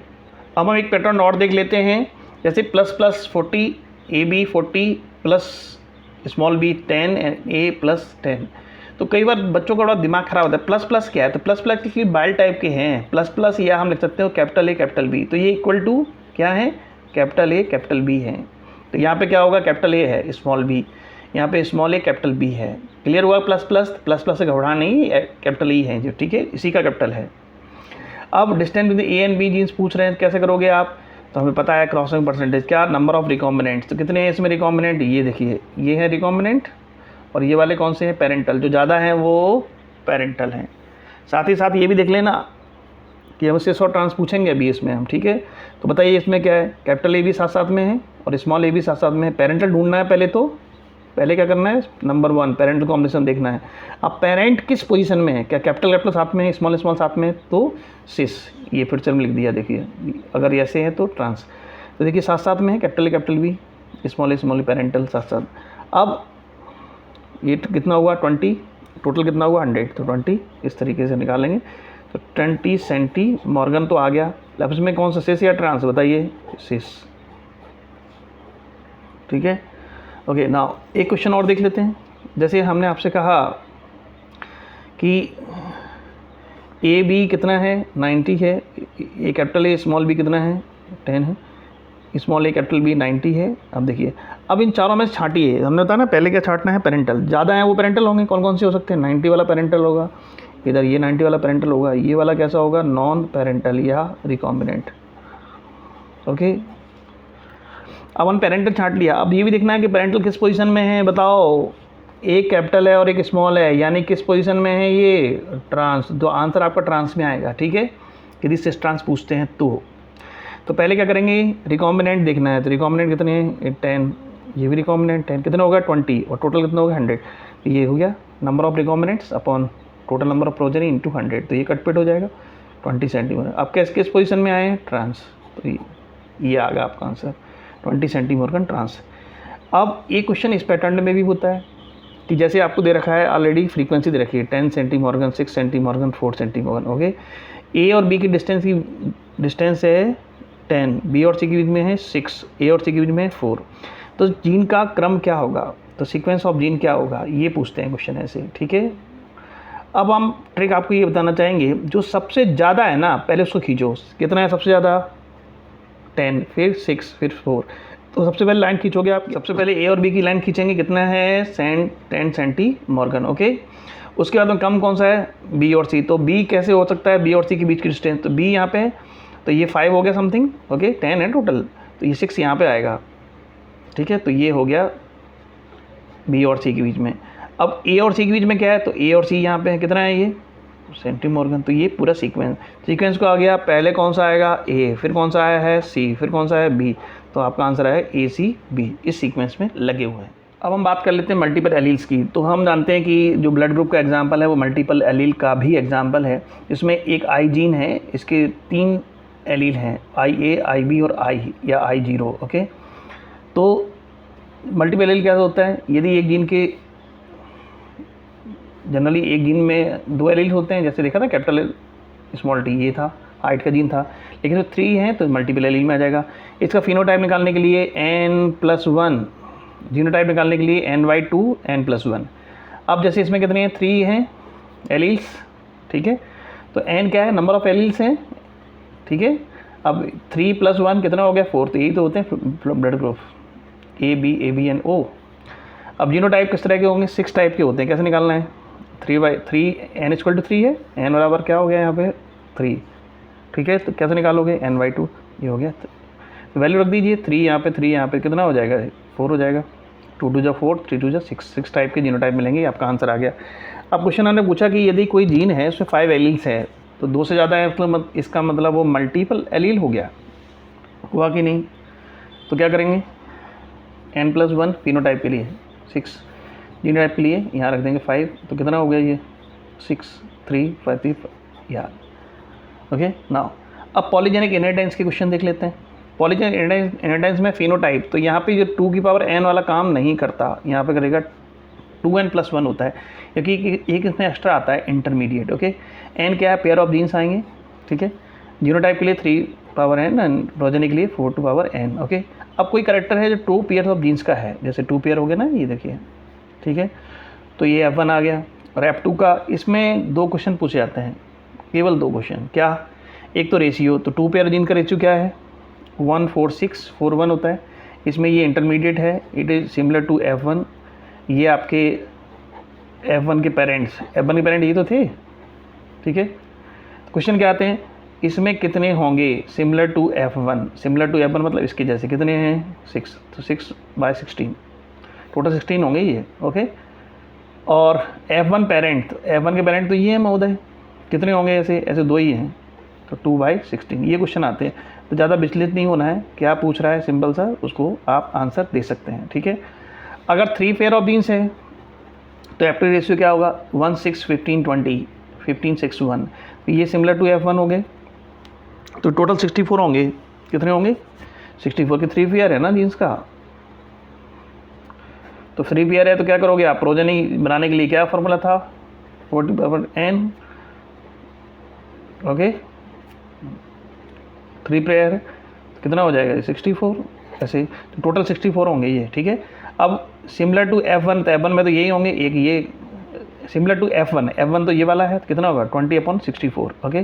अब हम एक पैटर्न और देख लेते हैं, जैसे plus plus 40, A B 40 plus small B 10 and A plus 10। तो कई बार बच्चों का बड़ा दिमाग खराब होता है, प्लस प्लस क्या है, तो प्लस प्लस की बाइल टाइप के हैं, प्लस प्लस या हम लिख सकते हो कैपिटल ए कैपिटल बी, तो ये इक्वल टू क्या है, कैपिटल ए कैपिटल बी है। तो यहाँ पे क्या होगा, कैपिटल ए है, स्मॉल बी, यहाँ पे स्मॉल ए कैपिटल बी है। क्लियर हुआ, प्लस प्लस प्लस प्लस से घबरा नहीं, कैपिटल ई है जो, ठीक है, इसी का कैपिटल है। अब distance with A and B genes पूछ रहे हैं, कैसे करोगे आप, तो हमें पता है क्रॉसिंग परसेंटेज, क्या, नंबर ऑफ रिकॉम्बिनेंट्स, तो कितने हैं इसमें रिकॉम्बिनेंट, ये देखिए ये है रिकॉम्बिनेंट, और ये वाले कौन से हैं, पेरेंटल, जो ज़्यादा हैं वो पेरेंटल हैं। साथ ही साथ ये भी देख लेना कि हम सिस और ट्रांस पूछेंगे अभी इसमें हम, ठीक है। तो बताइए इसमें क्या है, कैपिटल ए भी साथ साथ में है और स्मॉल ए भी साथ साथ में है, पेरेंटल ढूंढना है पहले, तो पहले क्या करना है, नंबर 1 पेरेंटल कॉम्बिनेशन देखना है। अब पेरेंट किस पोजीशन में है, क्या कैपिटल कैपिटल साथ में है, स्मॉल स्मॉल साथ में है, तो सिस, ये फिर से लिख दिया, देखिए अगर ऐसे है तो ट्रांस, तो देखिए साथ साथ में है, कैपिटल बी, स्मॉल पेरेंटल साथ साथ। अब ये कितना हुआ 20, टोटल कितना हुआ 100, तो 20 इस तरीके से निकालेंगे, तो 20 सेंटीमॉर्गन तो आ गया। अब इसमें कौन सा, सिस या ट्रांस, बताइए, सिस। ठीक है, ओके, नाउ एक क्वेश्चन और देख लेते हैं। जैसे हमने आपसे कहा कि ए बी कितना है, 90 है, ए कैपिटल ए स्मॉल बी कितना है, 10 है, स्मॉल ए कैपिटल बी 90 है। अब देखिए, अब इन चारों में से छांटिए, हमने बताया ना पहले क्या छांटना है, पेरेंटल, ज़्यादा है वो पेरेंटल होंगे, कौन कौन से हो सकते हैं, 90 वाला पेरेंटल होगा, इधर ये 90 वाला पेरेंटल होगा, ये वाला कैसा होगा, नॉन पेरेंटल या रिकॉम्बिनेंट। ओके, अब हम पेरेंटल छांट लिया, अब ये भी देखना है कि पेरेंटल किस पोजीशन में है, बताओ, एक कैपिटल है और एक स्मॉल है, यानी किस पोजीशन में है ये, ट्रांस, तो आंसर आपका ट्रांस में आएगा। ठीक है, यदि सिस ट्रांस पूछते हैं तो पहले क्या करेंगे, रिकॉम्बिनेंट देखना है, तो रिकॉम्बिनेंट कितने हैं, 10, ये भी रिकॉम्बिनेंट 10, कितना होगा 20, और टोटल कितना होगा 100, तो ये हो गया number of recombinants upon total number of progeny into 100, तो ये कटपिट हो जाएगा 20 सेंटीमीटर। अब किस पोजीशन में आए हैं, ट्रांस, तो ये आ गया आपका आंसर 20 सेंटीमॉर्गन ट्रांस। अब एक क्वेश्चन इस पैटर्न में भी होता है कि जैसे आपको दे रखा है ऑलरेडी, फ्रीक्वेंसी दे रखी है 10 सेंटीमॉर्गन, 6 सेंटीमॉर्गन, 4 सेंटीमॉर्गन। ओके, ए और बी की डिस्टेंस है 10, बी और सी के बीच में है 6, ए और सी के बीच में है 4, तो जीन का क्रम क्या होगा, तो सीक्वेंस ऑफ जीन क्या होगा, ये पूछते हैं क्वेश्चन ऐसे। ठीक है, अब हम ट्रिक आपको ये बताना चाहेंगे, जो सबसे ज़्यादा है ना पहले उसको खींचो, कितना है सबसे ज़्यादा, 10, फिर 6, फिर 4, तो सबसे पहले लाइन खींचोगे आप, सबसे पहले ए और बी की लाइन खींचेंगे, कितना है 10 सेंटीमॉर्गन। ओके, उसके बाद में कम कौन सा है, बी और सी, तो बी कैसे हो सकता है, बी और सी के बीच की डिस्टेंस, तो बी यहाँ पे है, तो ये 5 हो गया समथिंग। ओके, 10 है टोटल, तो ये 6 यहाँ पे आएगा। ठीक है, तो ये हो गया बी और सी के बीच में। अब ए और सी के बीच में क्या है, तो ए और सी यहाँ पे है, कितना है ये सेंटीमॉर्गन, तो ये पूरा सीक्वेंस को आ गया, पहले कौन सा आएगा ए, फिर कौन सा आया है सी, फिर कौन सा है बी, तो आपका आंसर है ए सी बी, इस सीक्वेंस में लगे हुए हैं। अब हम बात कर लेते हैं मल्टीपल एलील्स की। तो हम जानते हैं कि जो ब्लड ग्रुप का एग्जांपल है वो मल्टीपल एलील का भी एग्जांपल है। इसमें एक आई जीन है, इसके 3 एलील हैं, आई ए, आई बी और आई या आई जीरो। ओके, तो मल्टीपल एलील क्या होता है, यदि एक जीन के जनरली एक जीन में 2 एलील होते हैं, जैसे देखा था कैपिटल स्मॉल टी, ये था हाइट का जीन था, लेकिन तो 3 हैं तो मल्टीपल एलील में आ जाएगा। इसका फिनोटाइप निकालने के लिए n+1, जीनोटाइप निकालने के लिए n/2 n+1। अब जैसे इसमें कितने हैं, 3 हैं एलील्स। ठीक है, तो n क्या है, नंबर ऑफ एलील्स हैं। ठीक है, अब 3 + 1 कितना हो गया 4, तो यही तो होते हैं blood group A B AB and O। अब जीनोटाइप किस तरह के होंगे, 6 टाइप के होते हैं, कैसे निकालना है, 3/3 n इक्वल टू 3 है, n बराबर क्या हो गया यहाँ पे 3, ठीक है। तो कैसे निकालोगे n/2, ये हो गया। तो वैल्यू रख दीजिए, 3 यहाँ पे 3 यहाँ पे, कितना हो जाएगा 4 हो जाएगा। 2 2 जा 4, 3 2 जा 6 टाइप के जीनोटाइप मिलेंगे, आपका आंसर आ गया। अब क्वेश्चन हमने पूछा कि यदि कोई जीन है उसमें 5 एलील्स है तो 2 से ज़्यादा है, मतलब इसका मतलब वो मल्टीपल एलील हो गया, हुआ कि नहीं। तो क्या करेंगे, n+1 फिनोटाइप के लिए 6, जीनोटाइप के लिए यहाँ रख देंगे 5, तो कितना हो गया ये 6 3 5 यार, ओके। नाउ अब पॉलीजेनिक इनहेरिटेंस के क्वेश्चन देख लेते हैं। पॉलीजेनिक इनहेरिटेंस में फिनोटाइप, तो यहाँ पे जो 2 की पावर n वाला काम नहीं करता, यहाँ पे करेगा 2n+1 होता है, क्योंकि एक इसमें एक्स्ट्रा आता है इंटरमीडिएट, ओके। n क्या है, पेयर ऑफ जीन्स आएंगे, ठीक है। जीनोटाइप के लिए 3 पावर n एंड प्रोजेनिक के लिए 4 टू पावर n, ओके। अब कोई करेक्टर है जो 2 पेयर ऑफ जीन्स का है, जैसे 2 पेयर हो गए ना, ये देखिए, ठीक है। तो ये F1 आ गया। और F2 का, इसमें 2 क्वेश्चन पूछे जाते हैं, केवल 2 क्वेश्चन। क्या, एक तो रेशियो, तो 2 पेयर जीन का रेशियो क्या है 1 4 6 4 1 होता है। इसमें ये इंटरमीडिएट है, it is similar to F1। ये आपके F1 के पेरेंट्स, F1 के पेरेंट ये तो थे, ठीक है। क्वेश्चन क्या आते हैं, इसमें कितने होंगे similar to F1, similar to F1 मतलब इसके जैसे कितने हैं 6, तो 6/16, टोटल 16 होंगे ये, ओके। और F1 पेरेंट, F1 के पेरेंट तो ये हैं महोदय, कितने होंगे, ऐसे ऐसे 2 ही हैं, तो 2/16, ये क्वेश्चन आते हैं। तो ज़्यादा विचलित नहीं होना है, क्या पूछ रहा है सिंपल सा, उसको आप आंसर दे सकते हैं, ठीक है। अगर 3 पेयर ऑफ जीन्स है तो F2 रेशियो क्या होगा 1 6 15 20 15 6 1, तो ये सिमिलर टू F1 हो गए। तो टोटल 64 होंगे, कितने होंगे 64 के 3 पेयर है ना जीन्स का, तो 3 पेयर है तो क्या करोगे आप, प्रोजेनी बनाने के लिए क्या फॉर्मूला था 40/n, ओके। 3 पेयर कितना हो जाएगा 64, ऐसे तो टोटल 64 होंगे ये, ठीक है। अब सिमिलर टू F1, तो F1 में तो यही होंगे, एक ये सिमिलर टू F1 तो ये वाला है, तो कितना होगा 20/64, ओके।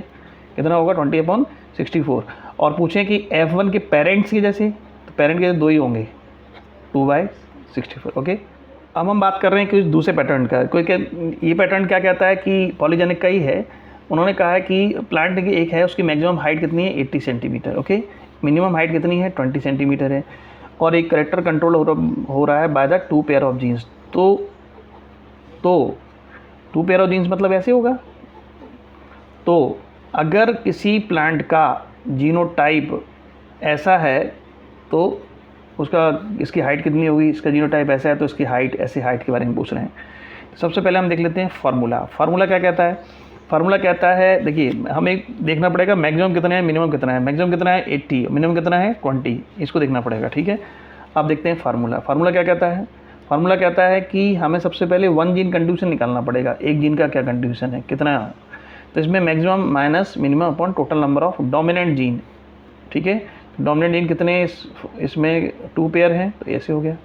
कितना होगा 20/64। और पूछें कि F1 के पेरेंट्स के जैसे, तो पेरेंट के 2 ही होंगे 2/64, ओके। अब हम बात कर रहे हैं कि दूसरे पैटर्न का, कोई क्या, ये पैटर्न क्या कहता है कि पॉलीजेनिक का ही है। उन्होंने कहा है कि प्लांट की एक है, उसकी मैक्सिमम हाइट कितनी है 80 सेंटीमीटर, ओके। मिनिमम हाइट कितनी है 20 सेंटीमीटर है, और एक करेक्टर कंट्रोल हो रहा है by the 2 pair of genes. तो 2 पेयर ऑफ जीन्स मतलब ऐसे होगा। तो अगर किसी प्लांट का जीनोटाइप ऐसा है तो उसका, इसकी हाइट कितनी होगी, इसका जीनोटाइप ऐसा है तो इसकी हाइट, ऐसे हाइट के बारे में पूछ रहे हैं। तो सबसे पहले हम देख लेते हैं फार्मूला क्या कहता है। फार्मूला कहता है, देखिए हमें देखना पड़ेगा मैक्सिमम कितना है, मिनिमम कितना है। मैक्सिमम कितना है 80, मिनिमम कितना है 20, इसको देखना पड़ेगा, ठीक है। अब देखते हैं फार्मूला क्या कहता है। फार्मूला कहता है कि हमें सबसे पहले 1 जीन कंट्रीब्यूशन निकालना पड़ेगा, एक जीन का क्या कंट्रीब्यूशन है, कितना। तो इसमें maximum minus minimum upon total number of dominant gene, ठीक है। डोमिनेंट जीन कितने, इसमें 2 पेयर हैं, तो ऐसे हो गया।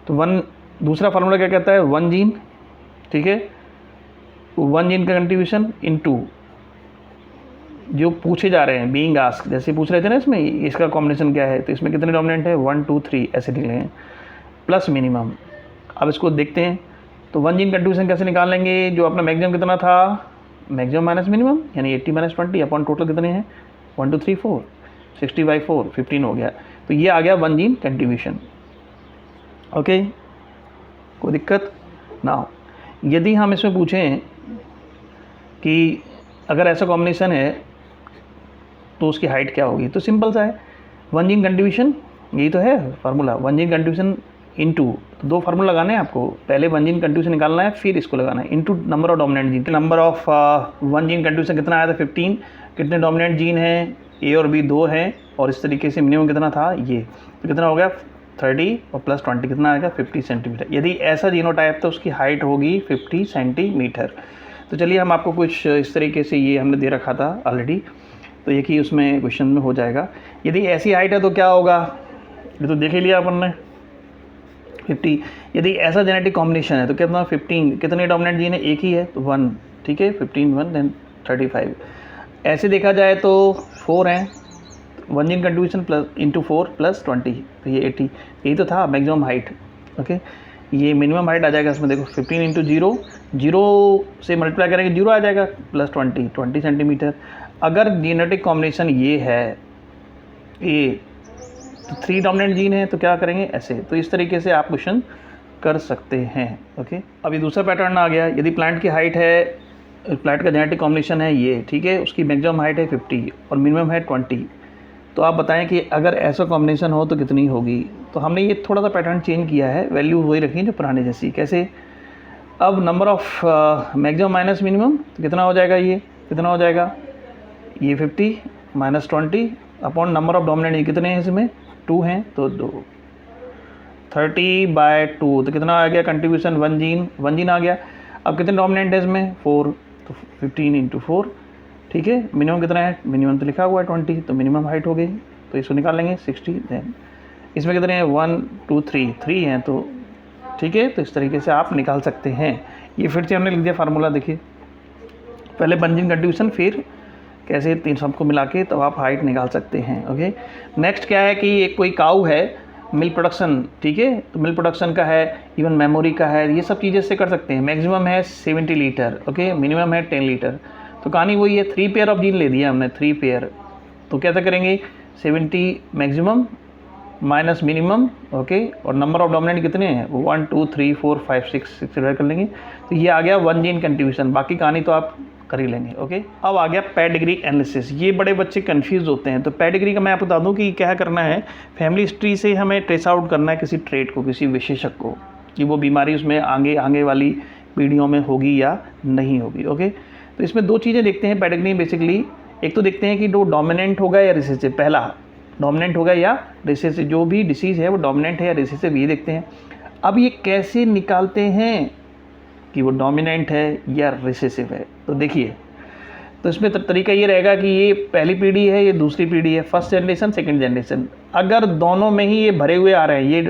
तो 1, दूसरा फार्मूला क्या कहता है 1 जीन, ठीक है, 1 जीन का कंट्रीब्यूशन इनटू जो पूछे जा रहे हैं, बीइंग आस्क, जैसे पूछ रहे थे ना इसमें, इसका कॉम्बिनेशन क्या है, तो इसमें कितने डोमिनेंट है 1 2 3 ऐसे लिख लें, प्लस मिनिमम। अब इसको देखते हैं, तो 1 जीन कंट्रीब्यूशन कैसे निकाल लेंगे, जो अपना मैक्सिमम कितना था, मैक्सिमम माइनस मिनिमम, यानी 80 - 20 अपॉन टोटल कितने हैं 1 2 3 4, 60/4 15 हो गया। तो ये आ गया 1 जीन कंट्रीब्यूशन, ओके। कोई दिक्कत ना। यदि हम इसमें पूछें कि अगर ऐसा कॉम्बिनेशन है तो उसकी हाइट क्या होगी, तो सिंपल सा है 1 जीन कंट्रीब्यूशन, यही तो है फार्मूला, 1 जीन कंट्रीब्यूशन इनटू, तो 2 फार्मूला लगाने हैं आपको, पहले 1 जीन कंट्रीब्यूशन निकालना है, फिर इसको लगाना है into number of dominant gene. Number of 1 gene contribution कितना आया था 15, कितने डोमिनेंट जीन हैं ए और बी 2 हैं, और इस तरीके से मिनिमम कितना था ये, तो कितना हो गया 30 और प्लस 20 कितना आएगा 50 सेंटीमीटर। यदि ऐसा जीनोटाइप तो उसकी हाइट होगी 50 सेंटीमीटर। तो चलिए हम आपको कुछ इस तरीके से, ये हमने दे रखा था ऑलरेडी, तो एक ही उसमें क्वेश्चन में हो जाएगा। यदि ऐसी हाइट है तो क्या होगा, ये तो देख ही लिया अपन ने 50। यदि ऐसा जेनेटिक कॉम्बिनेशन है तो कितना 15, कितने डोमिनेंट जीन है, एक ही है तो 1, ठीक है, 15 1 देन 35। ऐसे देखा जाए तो 4 हैं, 1 gene contribution plus into 4 plus 20, तो ये 80, यही तो था मैक्सिमम हाइट, ओके। ये मिनिमम हाइट आ जाएगा इसमें, देखो 15 × 0 जीरो से मल्टीप्लाई करेंगे जीरो आ जाएगा, प्लस 20 सेंटीमीटर। अगर जेनेटिक कॉम्बिनेशन ये है ए, तो 3 डोमिनेंट जीन है तो क्या करेंगे ऐसे। तो इस तरीके से आप क्वेश्चन कर सकते हैं। ओके, अभी दूसरा पैटर्न आ गया। यदि प्लांट की हाइट है, प्लांट का जेनेटिक कॉम्बिनेशन है ये, ठीक है, उसकी मैक्सिमम हाइट है 50 और मिनिमम है 20, तो आप बताएं कि अगर ऐसा कॉम्बिनेशन हो तो कितनी होगी। तो हमने ये थोड़ा सा पैटर्न चेंज किया है, वैल्यू वही रखी है जो पुराने जैसी। कैसे? अब number of maximum minus minimum, तो कितना हो जाएगा, ये कितना हो जाएगा, ये 50 minus 20 upon number of dominant, ये कितने हैं इसमें 2 हैं तो 2, 30/2 तो कितना आ गया कंट्रीब्यूशन, 1 जीन आ गया। अब कितने डोमिनेंट है इसमें 4, तो 15 × 4, ठीक है। मिनिमम कितना है, मिनिमम तो लिखा हुआ है 20, तो मिनिमम हाइट हो गई, तो इसको निकाल लेंगे 60। देन इसमें कितने हैं 1 2 3 हैं, तो ठीक है। तो इस तरीके से आप निकाल सकते हैं। ये फिर से हमने लिख दिया फार्मूला, देखिए पहले 1 जीन कंट्रीब्यूशन, फिर कैसे 3 सबको मिला के तो आप हाइट निकाल सकते हैं। ओके, नेक्स्ट क्या है कि एक कोई काऊ है, मिल्क प्रोडक्शन, ठीक है, तो मिल्क प्रोडक्शन का है, इवन मेमोरी का है, ये सब चीज़ें से कर सकते हैं। मैक्सिमम है 70 लीटर, ओके, मिनिमम है 10 लीटर। तो कहानी वही है, 3 पेयर ऑफ जीन ले दिया हमने, 3 पेयर। तो कैसे करेंगे, 70 मैक्सिमम माइनस मिनिमम, ओके, और नंबर ऑफ डोमिनेंट कितने हैं, 1 2 3 4 5 6 डिवाइड कर लेंगे, तो ये आ गया 1 जीन कंट्रीब्यूशन। बाकी कहानी तो आप कर ही लेंगे। ओके, अब आ गया पेडिग्री एनालिसिस। ये बड़े बच्चे कंफ्यूज होते हैं। तो पेडिग्री का मैं आपको बता दूं कि क्या करना है, फैमिली हिस्ट्री से हमें ट्रेस आउट करना है किसी ट्रेट को, किसी विशेषज्ञ को, कि वो बीमारी उसमें आगे वाली पीढ़ियों में होगी या नहीं होगी। ओके, तो इसमें 2 चीज़ें देखते हैं पेडिग्री बेसिकली। एक तो देखते हैं कि जो डोमिनेंट होगा या रिसेसिव, पहला डोमिनेंट होगा या रिसेसिव, जो भी डिसीज़ है वो डोमिनेंट है या रिसेसिव, ये देखते हैं। अब ये कैसे निकालते हैं कि वो डोमिनेंट है या रिसेसिव है, तो देखिए, तो इसमें तरीका ये रहेगा कि ये पहली पीढ़ी है, ये दूसरी पीढ़ी है, फर्स्ट जनरेशन सेकंड जनरेशन। अगर दोनों में ही ये भरे हुए आ रहे हैं, ये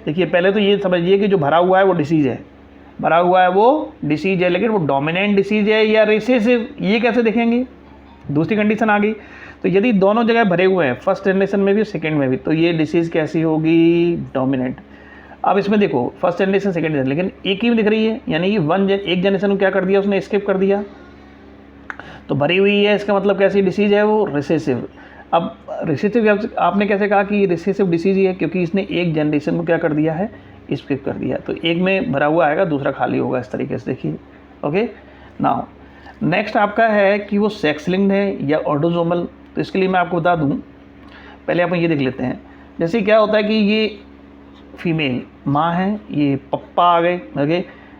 देखिए, पहले तो ये समझिए कि जो भरा हुआ है वो डिसीज़ है, भरा हुआ है वो डिसीज़ है, लेकिन वो डोमिनेंट डिसीज़ है या रिसेसिव, ये कैसे देखेंगे, दूसरी कंडीशन आ गई। तो यदि दोनों जगह भरे हुए हैं, फर्स्ट जनरेशन में भी सेकेंड में भी, तो ये डिसीज़ कैसी होगी, डोमिनेंट। अब इसमें देखो फर्स्ट जनरेशन सेकेंड जनरेशन, लेकिन एक ही दिख रही है, यानी कि एक जनरेशन को क्या कर दिया उसने, स्किप कर दिया, तो भरी हुई है, इसका मतलब कैसी डिसीज़ है वो, रिसेसिव। अब रिसेसिव आपने कैसे कहा कि ये रिसेसिव डिसीज़ ही है, क्योंकि इसने एक जनरेशन को क्या कर दिया है, स्किप कर दिया। तो एक में भरा हुआ आएगा, दूसरा खाली होगा, इस तरीके से देखिए। ओके, नाउ नेक्स्ट आपका है कि वो सेक्स लिंक्ड है या ऑटोसोमल। तो इसके लिए मैं आपको बता दूं, पहले आप ये देख लेते हैं। जैसे क्या होता है कि ये फीमेल माँ है, ये पप्पा आ गए, ओके,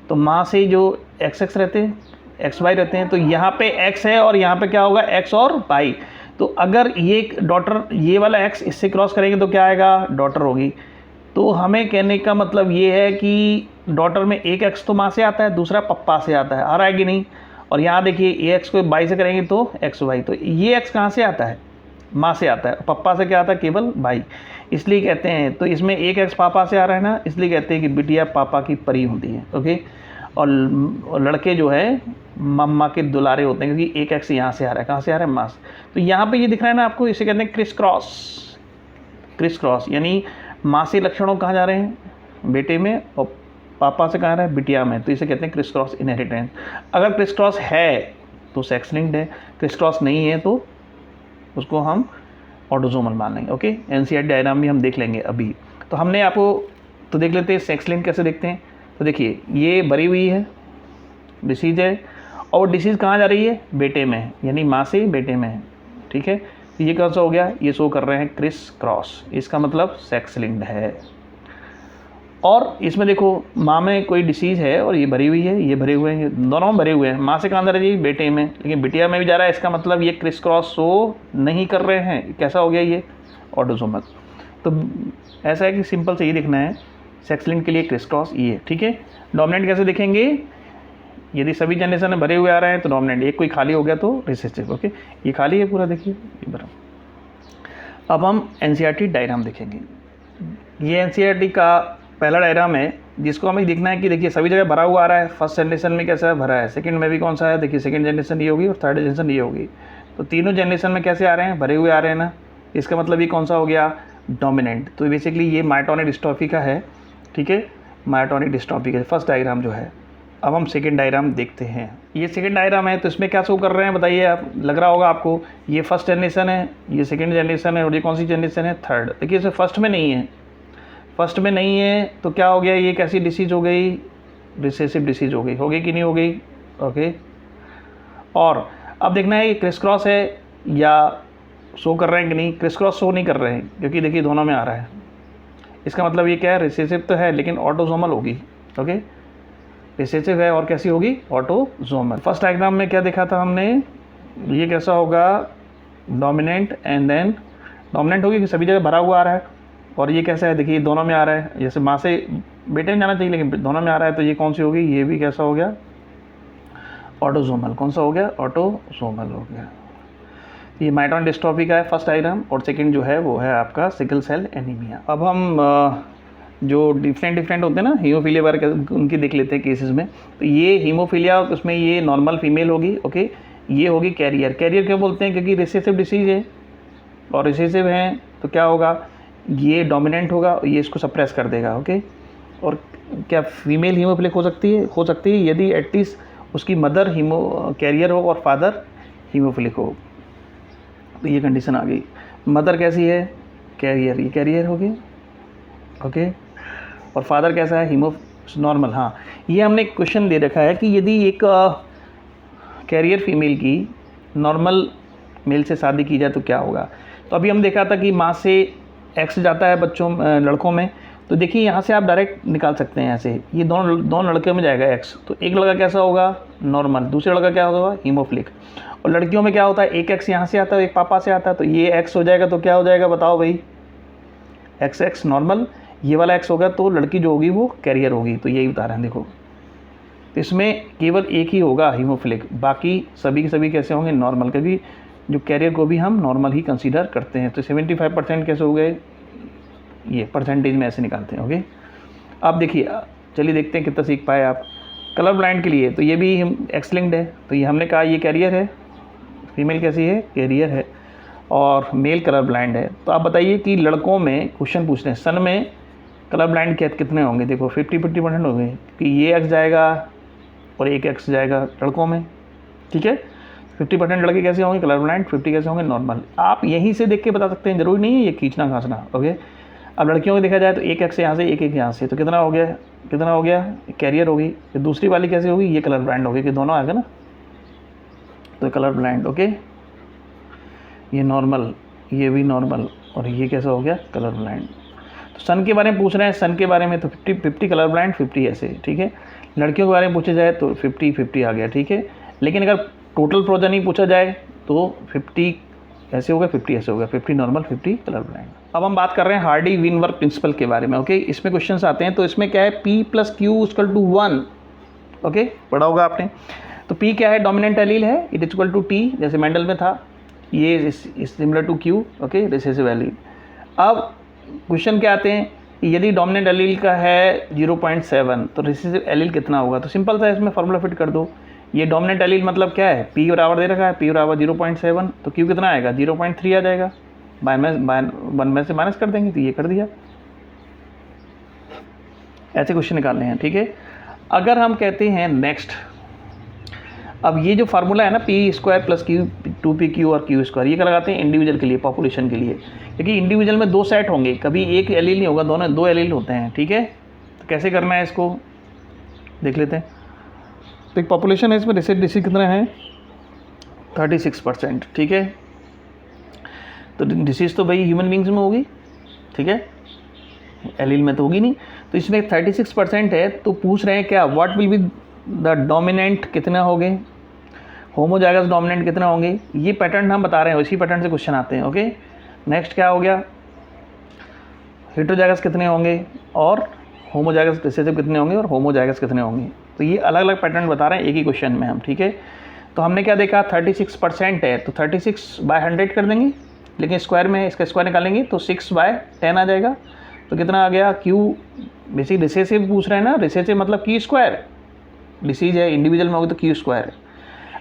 तो माँ से जो XX रहते हैं, XY रहते हैं, तो यहाँ पे X है और यहाँ पे क्या होगा, X और Y। तो अगर ये डॉटर, ये वाला X इससे क्रॉस करेंगे तो क्या आएगा, डॉटर होगी। तो हमें कहने का मतलब ये है कि डॉटर में एक X तो माँ से आता है, दूसरा पप्पा से आता है, आ रहा है कि नहीं। और यहाँ देखिए AX को Y से करेंगे तो XY, तो ये X कहाँ से आता है, माँ से आता है, पप्पा से क्या आता है, केवल Y। इसलिए कहते हैं, तो इसमें एक X पापा से आ रहा है ना, इसलिए कहते हैं कि बिटिया पापा की परी होती है। ओके, और लड़के जो है मम्मा के दुलारे होते हैं, क्योंकि एक X यहाँ से आ रहा है, कहाँ से आ रहा है, माँ से। तो यहाँ पे ये दिख रहा है ना आपको, इसे कहते हैं क्रिस क्रॉस। क्रिस क्रॉस यानी माँ से लक्षणों कहाँ जा रहे हैं, बेटे में, और पापा से कहाँ आ रहा है, बिटिया में। तो इसे कहते हैं क्रिस क्रॉस इनहेरिटेंस। अगर क्रिस क्रॉस है तो सेक्स लिंक्ड है, क्रिस क्रॉस नहीं है तो उसको हम ऑटोसोमल मान लेंगे। ओके, NCERT डायग्राम भी हम देख लेंगे अभी। तो हमने आपको तो देख लेते हैं सेक्स लिंक कैसे देखते हैं। तो देखिए, ये भरी हुई है, डिसीज़ है, और डिसीज़ कहाँ जा रही है, बेटे में, यानी माँ से बेटे में है, ठीक है। तो ये कौन सा हो गया, ये शो कर रहे हैं क्रिस क्रॉस, इसका मतलब सेक्स लिंक्ड है। और इसमें देखो माँ में कोई डिसीज़ है और ये भरी हुई है, ये भरे हुए हैं, दोनों भरे हुए हैं, माँ से कहाँ जा रही है, बेटे में, लेकिन बिटिया में भी जा रहा है, इसका मतलब ये क्रिस क्रॉस शो नहीं कर रहे हैं। कैसा हो गया ये, ऑटोसोमल। तो ऐसा है कि सिंपल से ये दिखना है, सेक्स लिंक के लिए क्रिस क्रॉस ये, ठीक है। डोमिनेंट कैसे देखेंगे, यदि सभी जनरेशन में भरे हुए आ रहे हैं तो डोमिनेंट, एक कोई खाली हो गया तो रिसेसिव। ओके, ये खाली है पूरा, देखिए ये भरा। अब हम NCERT डायग्राम देखेंगे। ये NCERT का पहला डायग्राम है, जिसको हमें देखना है कि देखिए सभी जगह भरा हुआ आ रहा है। फर्स्ट जनरेशन में कैसा है, भरा है, सेकंड में भी कौन सा है, देखिए सेकंड जनरेशन ये होगी और थर्ड जनरेशन ये होगी। तो तीनों जनरेशन में कैसे आ रहे हैं, भरे हुए आ रहे हैं ना, इसका मतलब ये कौन सा हो गया, डोमिनेंट। तो बेसिकली ये मायोटोनिक डिस्ट्रॉफी का है, ठीक है, मायोटोनिक डिस्ट्रॉफी का फर्स्ट डायग्राम जो है। अब हम सेकेंड डायग्राम देखते हैं। ये सेकेंड डायग्राम है, तो इसमें क्या शो कर रहे हैं बताइए आप, लग रहा होगा आपको ये फर्स्ट जनरेशन है, ये सेकेंड जनरेशन है, और ये कौन सी जनरेशन है, थर्ड। देखिए इसमें फर्स्ट में नहीं है, फर्स्ट में नहीं है तो क्या हो गया, ये कैसी डिसीज हो गई, रिसेसिव डिसीज हो गई कि नहीं हो गई, ओके। और अब देखना है ये क्रिस क्रॉस है या शो कर रहे हैं कि नहीं, क्रिस क्रॉस शो नहीं कर रहे हैं क्योंकि देखिए दोनों में आ रहा है। इसका मतलब ये क्या है, रिसेसिव तो है लेकिन ऑटोसोमल होगी, ओके। रिसेसिव है और कैसी होगी, ऑटोसोमल। फर्स्ट डायग्राम में क्या देखा था हमने, ये कैसा होगा, डोमिनेंट एंड देन डोमिनेंट होगी कि सभी जगह भरा हुआ आ रहा है, और ये कैसा है, देखिए दोनों में आ रहा है, जैसे माँ से बेटे में जाना चाहिए लेकिन दोनों में आ रहा है, तो ये कौन सी होगी, ये भी कैसा हो गया, ऑटोसोमल। कौन सा हो गया, ऑटोसोमल हो गया। ये माइटोन डिस्ट्रॉफी का है फर्स्ट डायग्राम, और सेकंड जो है वो है आपका सिकल सेल एनीमिया। अब हम जो डिफरेंट होते हैं ना हीमोफीलिया वगैरह, उनकी देख लेते हैं केसेस में। तो ये हीमोफीलिया, उसमें ये नॉर्मल फीमेल होगी, ओके। ये होगी कैरियर। कैरियर क्यों बोलते हैं, क्योंकि रिसेसिव डिसीज है, और रिसेसिव हैं तो क्या होगा, ये डोमिनेंट होगा और ये इसको सप्रेस कर देगा, ओके। और क्या फीमेल हीमोफिलिक हो सकती है यदि एटलीस्ट उसकी मदर कैरियर हो और फादर हीमोफिलिक हो, तो ये कंडीशन आ गई। मदर कैसी है, कैरियर, ये कैरियर होगी, ओके। और फादर कैसा है, नॉर्मल। हाँ, ये हमने क्वेश्चन दे रखा है कि यदि एक कैरियर फीमेल की नॉर्मल मेल से शादी की जाए तो क्या होगा। तो अभी हम देखा था कि माँ से एक्स जाता है लड़कों में, तो देखिए यहाँ से आप डायरेक्ट निकाल सकते हैं ऐसे, ये दोनों लड़के में जाएगा एक्स, तो एक लड़का कैसा होगा, नॉर्मल, दूसरा लड़का क्या होगा, हीमोफिलिक। और लड़कियों में क्या होता है, एक एक्स यहाँ से आता है, एक पापा से आता है, तो ये एक्स हो जाएगा, तो क्या हो जाएगा बताओ भाई, एक्स नॉर्मल, ये वाला एक्स होगा तो लड़की जो होगी वो कैरियर होगी। तो यही बता रहे हैं देखो, तो इसमें केवल एक ही होगा हीमोफिलिक, बाकी सभी के सभी कैसे होंगे, नॉर्मल, क्योंकि जो कैरियर को भी हम नॉर्मल ही कंसीडर करते हैं। तो 75% कैसे हो गए, ये परसेंटेज में ऐसे निकालते हैं, ओके। अब देखिए, चलिए देखते हैं कितना सीख पाए आप। कलर ब्लाइंड के लिए तो ये भी एक्स लिंक्ड है, तो ये हमने कहा ये कैरियर है, फीमेल कैसी है, कैरियर है, और मेल कलर ब्लाइंड है। तो आप बताइए कि लड़कों में क्वेश्चन पूछ रहे हैं, सन में कलर ब्लाइंड कितने होंगे, देखो 50% होंगे, कि ये एक्स जाएगा और एक एक्स जाएगा लड़कों में, ठीक है। 50% लड़के कैसे होंगे, कलर ब्लाइंड, 50 कैसे होंगे, नॉर्मल। आप यहीं से देख के बता सकते हैं, जरूरी नहीं है ये खींचना खांचना, ओके। अब लड़कियों को देखा जाए तो एक एक्स यहाँ से, एक यहाँ से, तो कितना हो गया, कैरियर होगी। तो दूसरी वाली कैसे होगी, ये कलर ब्लाइंड होगी, कि दोनों आ गए ना, तो कलर ब्लाइंड, ओके। ये नॉर्मल, ये भी नॉर्मल, और ये कैसा हो गया, कलर ब्लाइंड। तो सन के बारे में पूछ रहे हैं, सन के बारे में तो 50 कलर ब्लाइंड, 50 ऐसे, ठीक है। लड़कियों के बारे में पूछा जाए तो 50 आ गया, ठीक है। लेकिन अगर टोटल प्रोजनी पूछा जाए तो 50 ऐसे होगा, 50 ऐसे होगा, 50 नॉर्मल, 50 कलर ब्लाइंड। अब हम बात कर रहे हैं हार्डी विनवर्ग प्रिंसिपल के बारे में, ओके। इसमें क्वेश्चंस आते हैं, तो इसमें क्या है, P + Q = 1, ओके, पढ़ा होगा आपने। तो P क्या है, डोमिनेंट एलील है, इट = T, जैसे मेंडल में था, ये similar to Q, okay, recessive allele. अब क्वेश्चन क्या आते हैं, यदि डोमिनेंट एलील का है 0.7 तो रिसेसिव एलील कितना होगा। तो सिंपल सा इसमें फॉर्मूला फिट कर दो, ये डोमिनेंट एलील मतलब क्या है, P बराबर दे रखा है, P बराबर 0.7, तो Q कितना आएगा, 0.3 आ जाएगा, 1 में से माइनस कर देंगे, तो ये कर दिया। ऐसे क्वेश्चन निकालने हैं, ठीक है। अगर हम कहते हैं नेक्स्ट, अब ये जो फार्मूला है ना, P² + Q, 2PQ और Q², ये क्या लगाते हैं इंडिविजुअल के लिए, पॉपुलेशन के लिए, क्योंकि इंडिविजुअल में 2 सेट होंगे, कभी एक एलील नहीं होगा, दोनों 2 एलील होते हैं, ठीक है। तो कैसे करना है इसको देख लेते हैं। तो एक पॉपुलेशन है, इसमें रिसेसिव डिसीज कितना है, 36%, ठीक है। तो डिसीज तो भाई ह्यूमन बींग्स में होगी, ठीक है, एलील में तो होगी नहीं। तो इसमें 36% है, तो पूछ रहे हैं क्या, what will be the dominant कितने होंगे, होमोजाइगस डोमिनेंट कितने होंगे, ये पैटर्न हम बता रहे हैं, इसी पैटर्न से क्वेश्चन आते हैं, ओके। नेक्स्ट क्या हो गया, हेटेरोजाइगस कितने होंगे, और होमोजाइगस रिसेसिव कितने होंगे, और होमोजाइगस कितने होंगे। तो ये अलग अलग पैटर्न बता रहे हैं एक ही क्वेश्चन में हम, ठीक है। तो हमने क्या देखा, 36% है, तो 36/100 कर देंगे, लेकिन स्क्वायर में इसका स्क्वायर निकालेंगे तो 6/10 आ जाएगा। तो कितना आ गया, Q बेसिक रिसेसिव पूछ रहे हैं ना, रिसेसिव मतलब Q², डिसीज है इंडिविजुअल में होगी तो Q² है।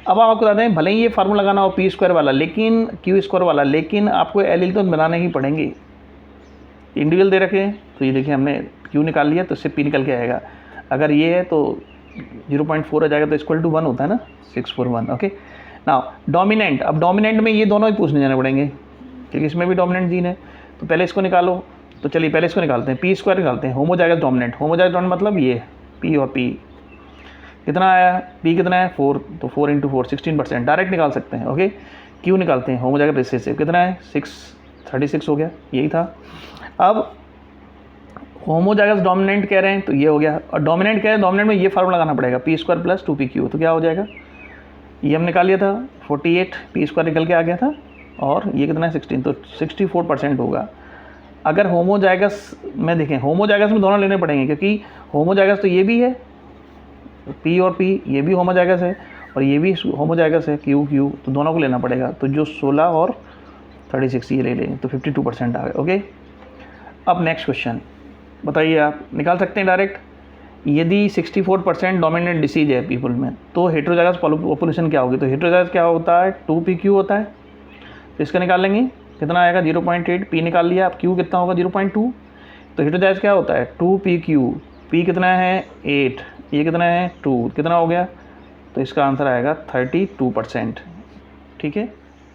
अब आप आपको बताते हैं, भले ही ये फार्मूला लगाना हो P² वाला, लेकिन Q² वाला, लेकिन आपको एलील तो बनाने ही पड़ेंगे, इंडिविजुअल दे रखे हैं। तो ये देखिए हमने Q निकाल लिया, तो इससे P निकल के आएगा। अगर ये है तो 0.4 आ जाएगा तो इक्वल टू 1 होता है ना, 641। ओके, नाउ डोमिनेंट, अब डोमिनेंट में ये दोनों ही पूछने जाने पड़ेंगे क्योंकि इसमें भी डोमिनेंट जीन है। तो पहले इसको निकालो, तो चलिए पहले इसको निकालते हैं, पी स्क्वायर निकालते हैं। होमोजाइगस डोमिनेंट, होमोजाइगस डोमिनेंट मतलब ये पी और पी कितना आया, पी कितना है 4, तो 4 × 4 16%, डायरेक्ट निकाल सकते हैं। ओके, क्यू निकालते हैं, होमोजाइगस रिसेसिव कितना है 36 हो गया, यही था। अब होमोजाइगस डोमिनेंट कह रहे हैं तो ये हो गया, और डोमिनेंट कह रहे हैं, डोमिनेंट में ये फार्मूला लगाना पड़ेगा पी स्क्वायर प्लस 2pq, तो क्या हो जाएगा, ये हम निकाल लिया था 48, पी स्क्वायर निकल के आ गया था, और ये कितना है 16, तो 64% होगा। अगर होमोजाइगस में देखें, होमोजाइगस में दोनों लेने पड़ेंगे क्योंकि होमोजाइगस तो ये भी है पी और पी, ये भी होमोजाइगस है और ये भी होमोजाइगस है क्यू क्यू, तो दोनों को लेना पड़ेगा। तो जो 16 और 36 ये ले लें तो 52% आ गए। ओके, अब नेक्स्ट क्वेश्चन बताइए, आप निकाल सकते हैं डायरेक्ट। यदि 64% डोमिनेंट डिसीज है पीपल में तो हेटेरोजाइगस पॉपुलेशन क्या होगी, तो हेटेरोजाइगस क्या होता है 2pq होता है, तो इसका निकाल लेंगे कितना आएगा 0.8, पी निकाल लिया, अब क्यू कितना होगा 0.2, तो हेटेरोजाइगस क्या होता है 2pq, पी कितना है 8, ये कितना है 2, कितना हो गया, तो इसका आंसर आएगा 32%। ठीक है,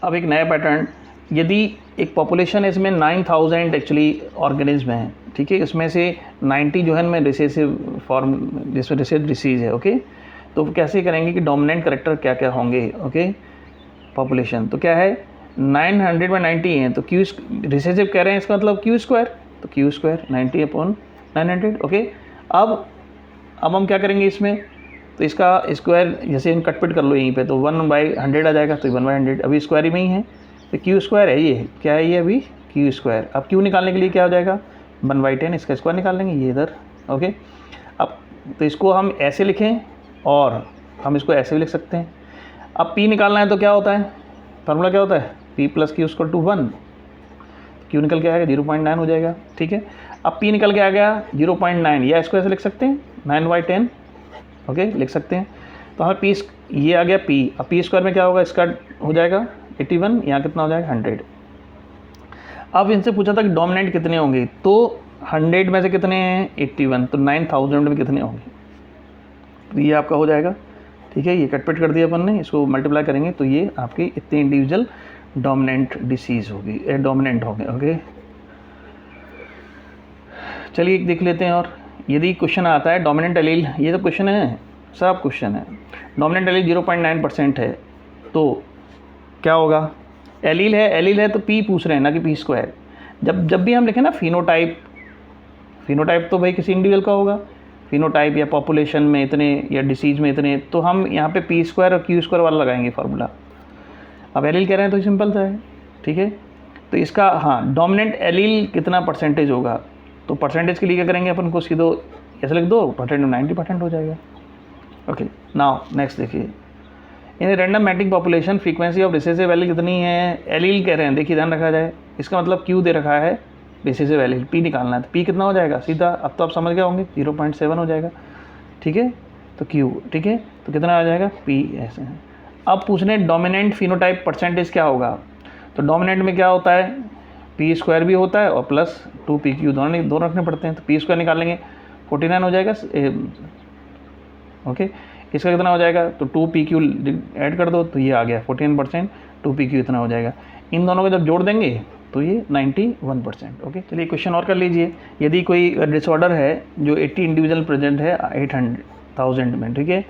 अब एक नया पैटर्न, यदि एक पॉपुलेशन है इसमें 9000 एक्चुअली ऑर्गेनिज्म हैं, ठीक है, इसमें से 90 जो है इनमें रिसेसिव फॉर्म, जिसमें रिसेसिव डिसीज़ है। ओके, तो कैसे करेंगे कि डोमिनेंट करेक्टर क्या क्या होंगे। ओके, पॉपुलेशन तो क्या है 900/90 हैं, तो क्यू रिसेसिव कह रहे हैं, इसका मतलब क्यू स्क्वायर, तो क्यू स्क्वायर 90/900। ओके, अब हम क्या करेंगे इसमें, तो इसका स्क्वायर जैसे हम कटपिट कर लो यहीं पे, तो 1/100 आ जाएगा, तो 1/100 अभी स्क्वायर में ही है, तो क्यू स्क्वायर है, ये क्या है, ये अभी क्यू स्क्वायर। अब क्यू निकालने के लिए क्या हो जाएगा 1/10, इसका स्क्वायर निकाल लेंगे ये इधर। ओके, अब तो इसको हम ऐसे लिखें और हम इसको ऐसे भी लिख सकते हैं। अब पी निकालना है तो क्या होता है, फार्मूला क्या होता है P plus Q equal to 1, Q निकल के आएगा 0.9 हो जाएगा। ठीक है, अब पी निकल के आ गया 0.9, या इसको ऐसे लिख सकते हैं 9/10। ओके, लिख सकते हैं, तो हमें पी ये आ गया पी, अब पी स्क्वायर में क्या होगा, इसका हो जाएगा 81, यहाँ कितना हो जाएगा 100। अब इनसे पूछा था कि डोमिनेंट कितने होंगे, तो 100 में से कितने हैं 81, तो 9000 में कितने होंगे, तो ये आपका हो जाएगा। ठीक है, ये कटपिट कर दिया अपन ने, इसको मल्टीप्लाई करेंगे तो ये आपकी इतने इंडिविजुअल डोमिनेंट डिसीज़ होगी, डोमिनेंट होंगे। ओके, चलिए एक देख लेते हैं, और यदि क्वेश्चन आता है डोमिनेंट एलील, ये तो क्वेश्चन है, सब क्वेश्चन है, डोमिनेंट एलील 0.9% है तो क्या होगा, एलील है तो पी पूछ रहे हैं ना कि पी स्क्वायर। जब भी हम लिखें ना फिनोटाइप तो भाई किसी इंडिविजुअल का होगा, फिनोटाइप या पॉपुलेशन में इतने या डिसीज़ में इतने, तो हम यहाँ पे पी स्क्वायर और क्यू स्क्वायर वाला लगाएंगे फार्मूला। अब एलील कह रहे हैं तो सिंपल सा है। ठीक है, तो इसका हाँ डोमिनेंट एलील कितना परसेंटेज होगा, तो परसेंटेज के लिए क्या करेंगे अपन को, सीधो ऐसे लिख दो, परसेंट 90% हो जाएगा। ओके, नाउ नेक्स्ट देखिए, in random mating population frequency of recessive allele कितनी है, एलील कह रहे हैं, देखिए ध्यान रखा जाए, इसका मतलब क्यू दे रखा है, रिसेसिव एलील पी निकालना है, तो पी कितना हो जाएगा सीधा, अब तो आप समझ गए होंगे 0.7 हो जाएगा। ठीक है, तो क्यू, ठीक है, तो कितना आ जाएगा पी ऐसे है। अब पूछने डोमिनेंट फिनोटाइप परसेंटेज क्या होगा, तो डोमिनेंट में क्या होता है पी स्क्वायर भी होता है और प्लस 2pq, दोनों रखने पड़ते हैं, तो पी स्क्वायर निकाल लेंगे 49 हो जाएगा। ओके, इसका कितना हो जाएगा, तो 2pq ऐड कर दो तो ये आ गया 49%, 2pq इतना हो जाएगा, इन दोनों को जब जोड़ देंगे तो ये 91%। ओके, चलिए क्वेश्चन और कर लीजिए, यदि कोई डिसऑर्डर है जो 80 इंडिविजुअल प्रेजेंट है 800,000 में, ठीक है,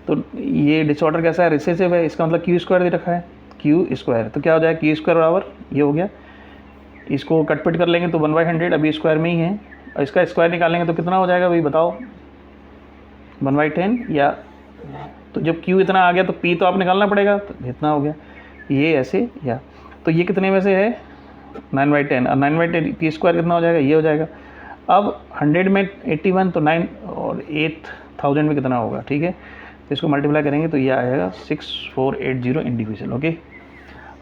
तो ये डिसऑर्डर कैसा है, रिसेसिव है, इसका मतलब क्यू स्क्वायर दे रखा है, क्यू स्क्वायर, तो क्या हो जाएगा क्यू स्क्वायर बराबर ये हो गया, इसको कटपिट कर लेंगे तो 1/100 अभी स्क्वायर में ही है, और इसका स्क्वायर निकालेंगे तो कितना हो जाएगा भाई बताओ 1/10, या तो जब क्यू इतना आ गया तो पी तो आप निकालना पड़ेगा, तो इतना हो गया, ये ऐसे, या तो ये कितने में से है 9/10, और 9/10 पी स्क्वायर कितना हो जाएगा, ये हो जाएगा। अब 100 में 81, तो 9 और 8000 में कितना होगा, ठीक है, तो इसको मल्टीप्लाई करेंगे तो ये आएगा 6480 इंडिविजुअल। ओके,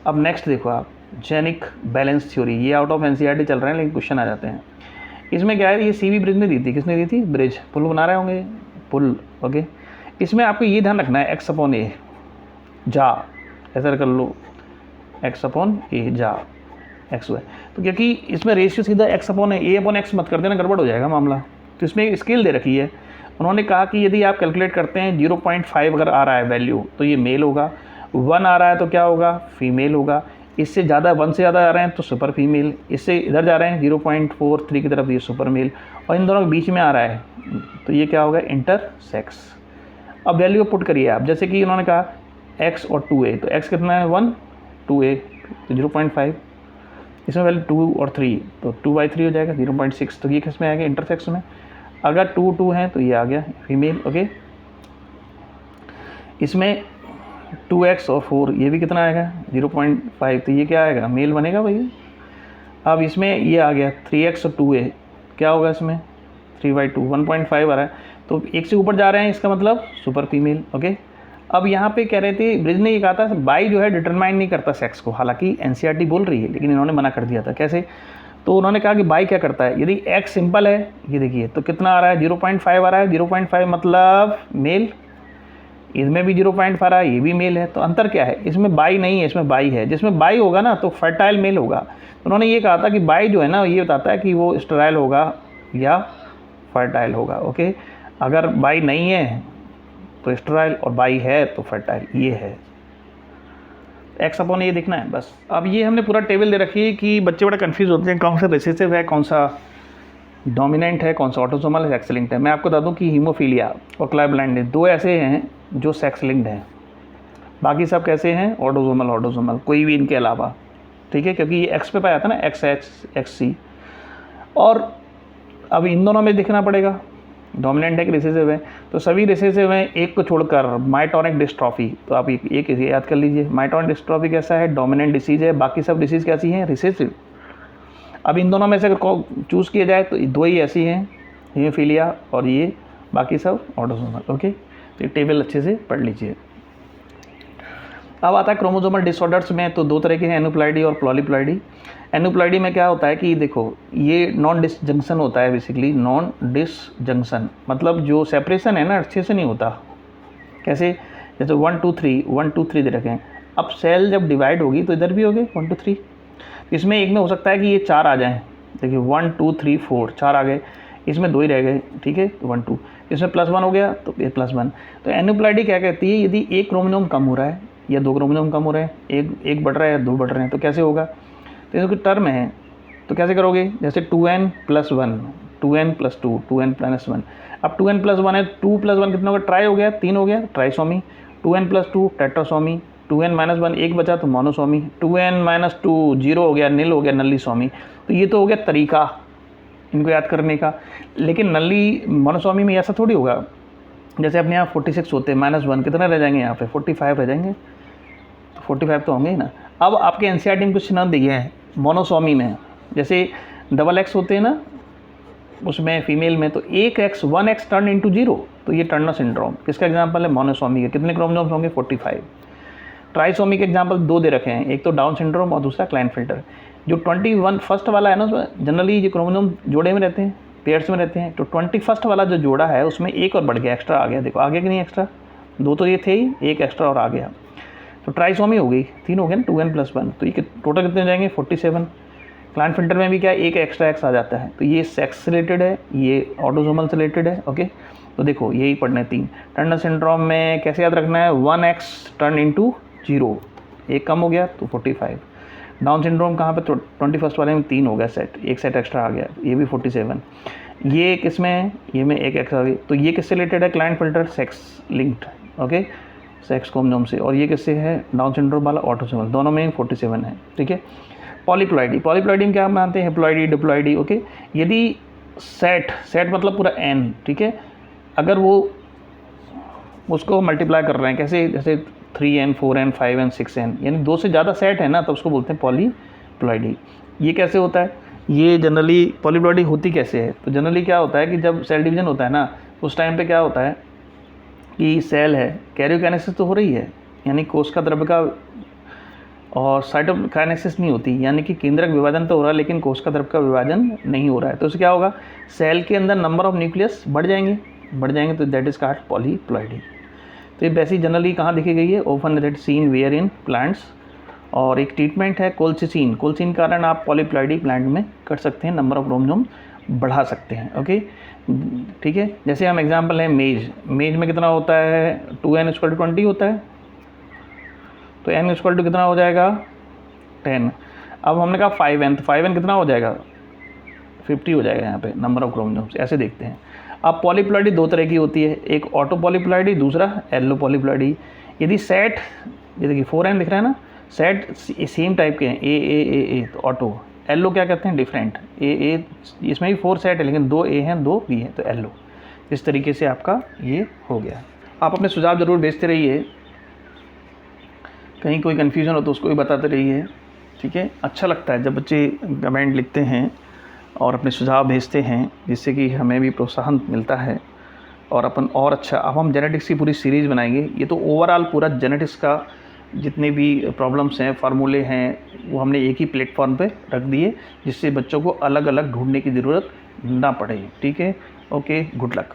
अब नेक्स्ट देखो आप, जेनिक बैलेंस थ्योरी, ये आउट ऑफ एनसीईआरटी चल रहे हैं लेकिन क्वेश्चन आ जाते हैं। इसमें क्या है, ये सीवी ब्रिज ने दी थी, किसने दी थी, ब्रिज, पुल बना रहे होंगे, पुल। ओके, इसमें आपको ये ध्यान रखना है x/a जा, ऐसा कर लो x/a जा x y, तो क्योंकि इसमें रेशियो सीधा x/a, a/x मत कर देना, गड़बड़ हो जाएगा मामला। तो इसमें एक स्केल दे रखी है, उन्होंने कहा कि यदि आप कैलकुलेट करते हैं 0.5 अगर आ रहा है वैल्यू तो ये मेल होगा, 1 आ रहा है तो क्या होगा, फीमेल होगा, इससे ज़्यादा 1 से ज़्यादा आ रहे हैं तो सुपर फीमेल, इससे इधर जा रहे हैं 0.43 की तरफ ये सुपर मेल, और इन दोनों के बीच में आ रहा है तो ये क्या होगा, इंटर सेक्स। अब वैल्यू पुट करिए आप, जैसे कि उन्होंने कहा x और 2a, तो x कितना है 1, 2a तो 0.5, इसमें वैल्यू 2 और 3 तो 2/3 हो जाएगा 0.6, तो ये किस में आ गया, इंटरसेक्स में। अगर 2 2 है तो ये आ गया फीमेल, ओके। इसमें 2x और 4 ये भी कितना आएगा 0.5, तो ये क्या आएगा, मेल बनेगा भैया। अब इसमें ये आ गया 3x और 2a, क्या होगा इसमें 3/2, 1.5 आ रहा है, तो एक से ऊपर जा रहे हैं, इसका मतलब सुपर फीमेल, ओके। अब यहाँ पे कह रहे थे, ब्रिज ने ये कहा था बाई जो है डिटरमाइन नहीं करता सेक्स को, हालांकि एनसीईआरटी बोल रही है लेकिन इन्होंने मना कर दिया था। कैसे, तो उन्होंने कहा कि बाई क्या करता है, यदि एक्स सिंपल है, ये देखिए तो कितना आ रहा है 0.5 आ रहा है, 0.5 मतलब मेल, इसमें भी 0.5 आ रहा है, ये भी मेल है, तो अंतर क्या है, इसमें बाई नहीं है, इसमें बाई है। जिसमें बाई होगा ना तो फर्टाइल मेल होगा। तो उन्होंने ये कहा था कि बाई जो है ना ये बताता है कि वो स्टेराइल होगा या फर्टाइल होगा, ओके। अगर बाई नहीं है तो स्टेराइल और बाई है तो फर्टाइल, ये है एक्स अपॉन ये देखना है बस। अब ये हमने पूरा टेबल दे रखी है कि बच्चे बड़ा कंफ्यूज होते हैं कौन सा रिसेसिव है, कौन सा डोमिनेंट है, कौन सा ऑटोसोमल है, सेक्स लिंक्ड है। मैं आपको बता दूं कि हीमोफीलिया और क्लाइब्लाइंड दो ऐसे हैं जो सेक्स लिंक्ड हैं, बाकी सब कैसे हैं, ऑटोसोमल, कोई भी इनके अलावा, ठीक है, क्योंकि ये एक्स पे पाया था ना, XH XC। और अब इन दोनों में देखना पड़ेगा डोमिनेंट है कि रिसेसिव है, तो सभी रिसेसिव हैं एक को छोड़कर। माइटोनिक डिस्ट्रॉफी, तो आप एक याद कर लीजिए, माइटोनिक डिस्ट्रॉफी कैसा है, डोमिनेंट डिसीज है, बाकी सब डिसीज कैसी हैं, रिसेसिव। अब इन दोनों में से अगर चूज़ किया जाए तो दो ही ऐसी हैं, हीमोफीलिया और ये, बाकी सब ऑटोसोमल, ओके। तो ये टेबल अच्छे से पढ़ लीजिए। अब आता है क्रोमोसोमल डिसऑर्डर्स में, तो दो तरह के हैं, एनुप्लॉइडी और पॉलीप्लॉइडी। एनुप्लॉइडी में क्या होता है कि देखो ये नॉन डिसजंक्शन होता है, बेसिकली नॉन डिसजंक्शन मतलब जो सेपरेशन है ना अच्छे से नहीं होता। कैसे, जैसे 1 2 3 1 2 3 दे रखे हैं, अब सेल जब डिवाइड होगी तो इधर भी होगी 1 2 3, इसमें एक में हो सकता है कि ये 4 आ जाएँ, देखिए 1 2 3 4 4 आ गए, इसमें 2 ही रह गए, ठीक है, तो 1 2, इसमें +1 हो गया तो ये +1। तो एनुप्लॉइडी क्या कहती है, यदि एक क्रोमोसोम कम हो रहा है या 2 क्रोमोसोम कम हो रहे हैं, एक बढ़ रहा है या 2 बढ़ रहे हैं, तो कैसे होगा, तो इसकी टर्म है, तो कैसे करोगे, जैसे 2n + 1 2n + 2 2n + 1। अब 2n + 1 है, 2 + 1 कितना होगा, ट्राई हो गया, 3 हो गया, ट्राइसोमी। 2n + 2 टेट्रासोमी, 2n - 1 एक बचा तो मोनोसोमी, 2n - 2 0 हो गया, निल हो गया, नल्लीसोमी। तो ये तो हो गया तरीका इनको याद करने का। लेकिन नल्ली मोनोसोमी में ऐसा थोड़ी होगा, जैसे अपने यहाँ 46 होते हैं, -1 कितने रह जाएंगे, यहाँ पे 45 रह जाएंगे, तो 45 तो होंगे ही ना। अब आपके एनसीईआरटी में कुछ नाम दिए हैं मोनोसोमी में, जैसे XX होते हैं ना उसमें फीमेल में, तो 1x टर्न इंटू 0, तो ये टर्नर सिंड्रोम किसका एग्जांपल है, मोनोसोमी के। कितने क्रोमोसोम्स होंगे, 45। ट्राइसोमी के एग्जांपल 2 दे रखे हैं, एक तो डाउन सिंड्रोम और दूसरा क्लाइनफिल्टर। जो 21 फर्स्ट वाला है ना, उसमें जनरली ये क्रोमोसोम जोड़े में रहते हैं, पेयर्स में रहते हैं, तो 21 वाला जो जोड़ा है उसमें एक और बढ़ गया, एक्स्ट्रा आ गया, देखो आ गया कि नहीं एक्स्ट्रा, 2 तो ये थे ही, एक एक्स्ट्रा और आ गया, तो ट्राइसोमी हो गई, 3 हो गए ना, 2n + 1, तो ये टोटल कितने हो जाएंगे, 47। क्लाइनफिल्टर में भी क्या एक एक्स्ट्रा एक्स आ जाता है, तो ये सेक्स से रिलेटेड है, ये ऑटोसोमल से रिलेटेड है, ओके। तो देखो यही पढ़ने 3। टर्नर सिंड्रोम में कैसे याद रखना है, 1x टर्न इंटू 0, एक कम हो गया तो 45। डाउन सिंड्रोम कहाँ पे, 21 वाले में 3 हो गया सेट, एक सेट एक्स्ट्रा आ गया, ये भी 47। ये किस में है, ये में एक एक्स्ट्रा आ गई, तो ये किससे रिलेटेड है, Klinefelter sex linked, okay, sex chromosome से। और ये किससे है, डाउन सिंड्रोम वाला ऑटोसोमल, दोनों में 47 है, ठीक है। पॉलीप्लॉइडी में क्या मानते हैं, हेप्लॉइडी डिप्लॉइडी, ओके। यदि सेट मतलब पूरा n, ठीक है, अगर वो उसको मल्टीप्लाई कर रहे हैं कैसे, जैसे 3n 4n 5n 6n, यानी 2 से ज़्यादा सेट है ना, तो उसको बोलते हैं पॉलीप्लॉइडी। ये कैसे होता है, ये जनरली पॉलीप्लॉइडी होती कैसे है, तो जनरली क्या होता है कि जब सेल डिवीजन होता है ना, उस टाइम पे क्या होता है कि सेल है, कैरियोकाइनेसिस तो हो रही है, यानी कोशिका द्रव्य का, और साइटोकाइनेसिस नहीं होती, यानी कि केंद्रक विभाजन तो हो रहा है लेकिन कोशिका द्रव्य का विभाजन नहीं हो रहा है। तो उससे क्या होगा, सेल के अंदर नंबर ऑफ न्यूक्लियस बढ़ जाएंगे, तो दैट इज कॉल्ड पॉलीप्लॉइडी। तो ये वैसी जनरली कहाँ देखी गई है, often that seen where in plants. और एक ट्रीटमेंट है कोलचिसिन, कोलचिसिन कारण आप पॉलीप्लॉइडी प्लांट में कर सकते हैं, नंबर ऑफ क्रोमोसोम बढ़ा सकते हैं। ओके, ठीक है। जैसे हम एग्जांपल है मेज में कितना होता है, 2n = 20 होता है, तो n = कितना हो जाएगा 10। अब हमने कहा 5n, तो 5n कितना हो जाएगा 50 हो जाएगा यहाँ पे नंबर ऑफ क्रोमोसोम्स। ऐसे देखते हैं। अब पॉलीप्लॉइडी दो तरह की होती है, एक ऑटो पॉलीप्लॉइडी, दूसरा एलो पॉलीप्लॉइडी। यदि सेट, ये देखिए 4n दिख रहा है ना, सेट सेम टाइप के हैं, ए तो ऑटो। एलो क्या कहते हैं, डिफरेंट। ए इसमें भी 4 सेट है लेकिन 2 ए हैं 2 बी हैं, तो एलो। इस तरीके से आपका ये हो गया। आप अपने सुझाव ज़रूर भेजते रहिए, कहीं कोई कन्फ्यूज़न हो तो उसको भी बताते रहिए, ठीक है। अच्छा लगता है जब बच्चे कमेंट लिखते हैं और अपने सुझाव भेजते हैं, जिससे कि हमें भी प्रोत्साहन मिलता है और अपन और अच्छा। अब हम जेनेटिक्स की पूरी सीरीज़ बनाएंगे। ये तो ओवरऑल पूरा जेनेटिक्स का जितने भी प्रॉब्लम्स हैं, फार्मूले हैं, वो हमने एक ही प्लेटफॉर्म पे रख दिए, जिससे बच्चों को अलग अलग ढूंढने की ज़रूरत ना पड़े, ठीक है। Okay, good luck.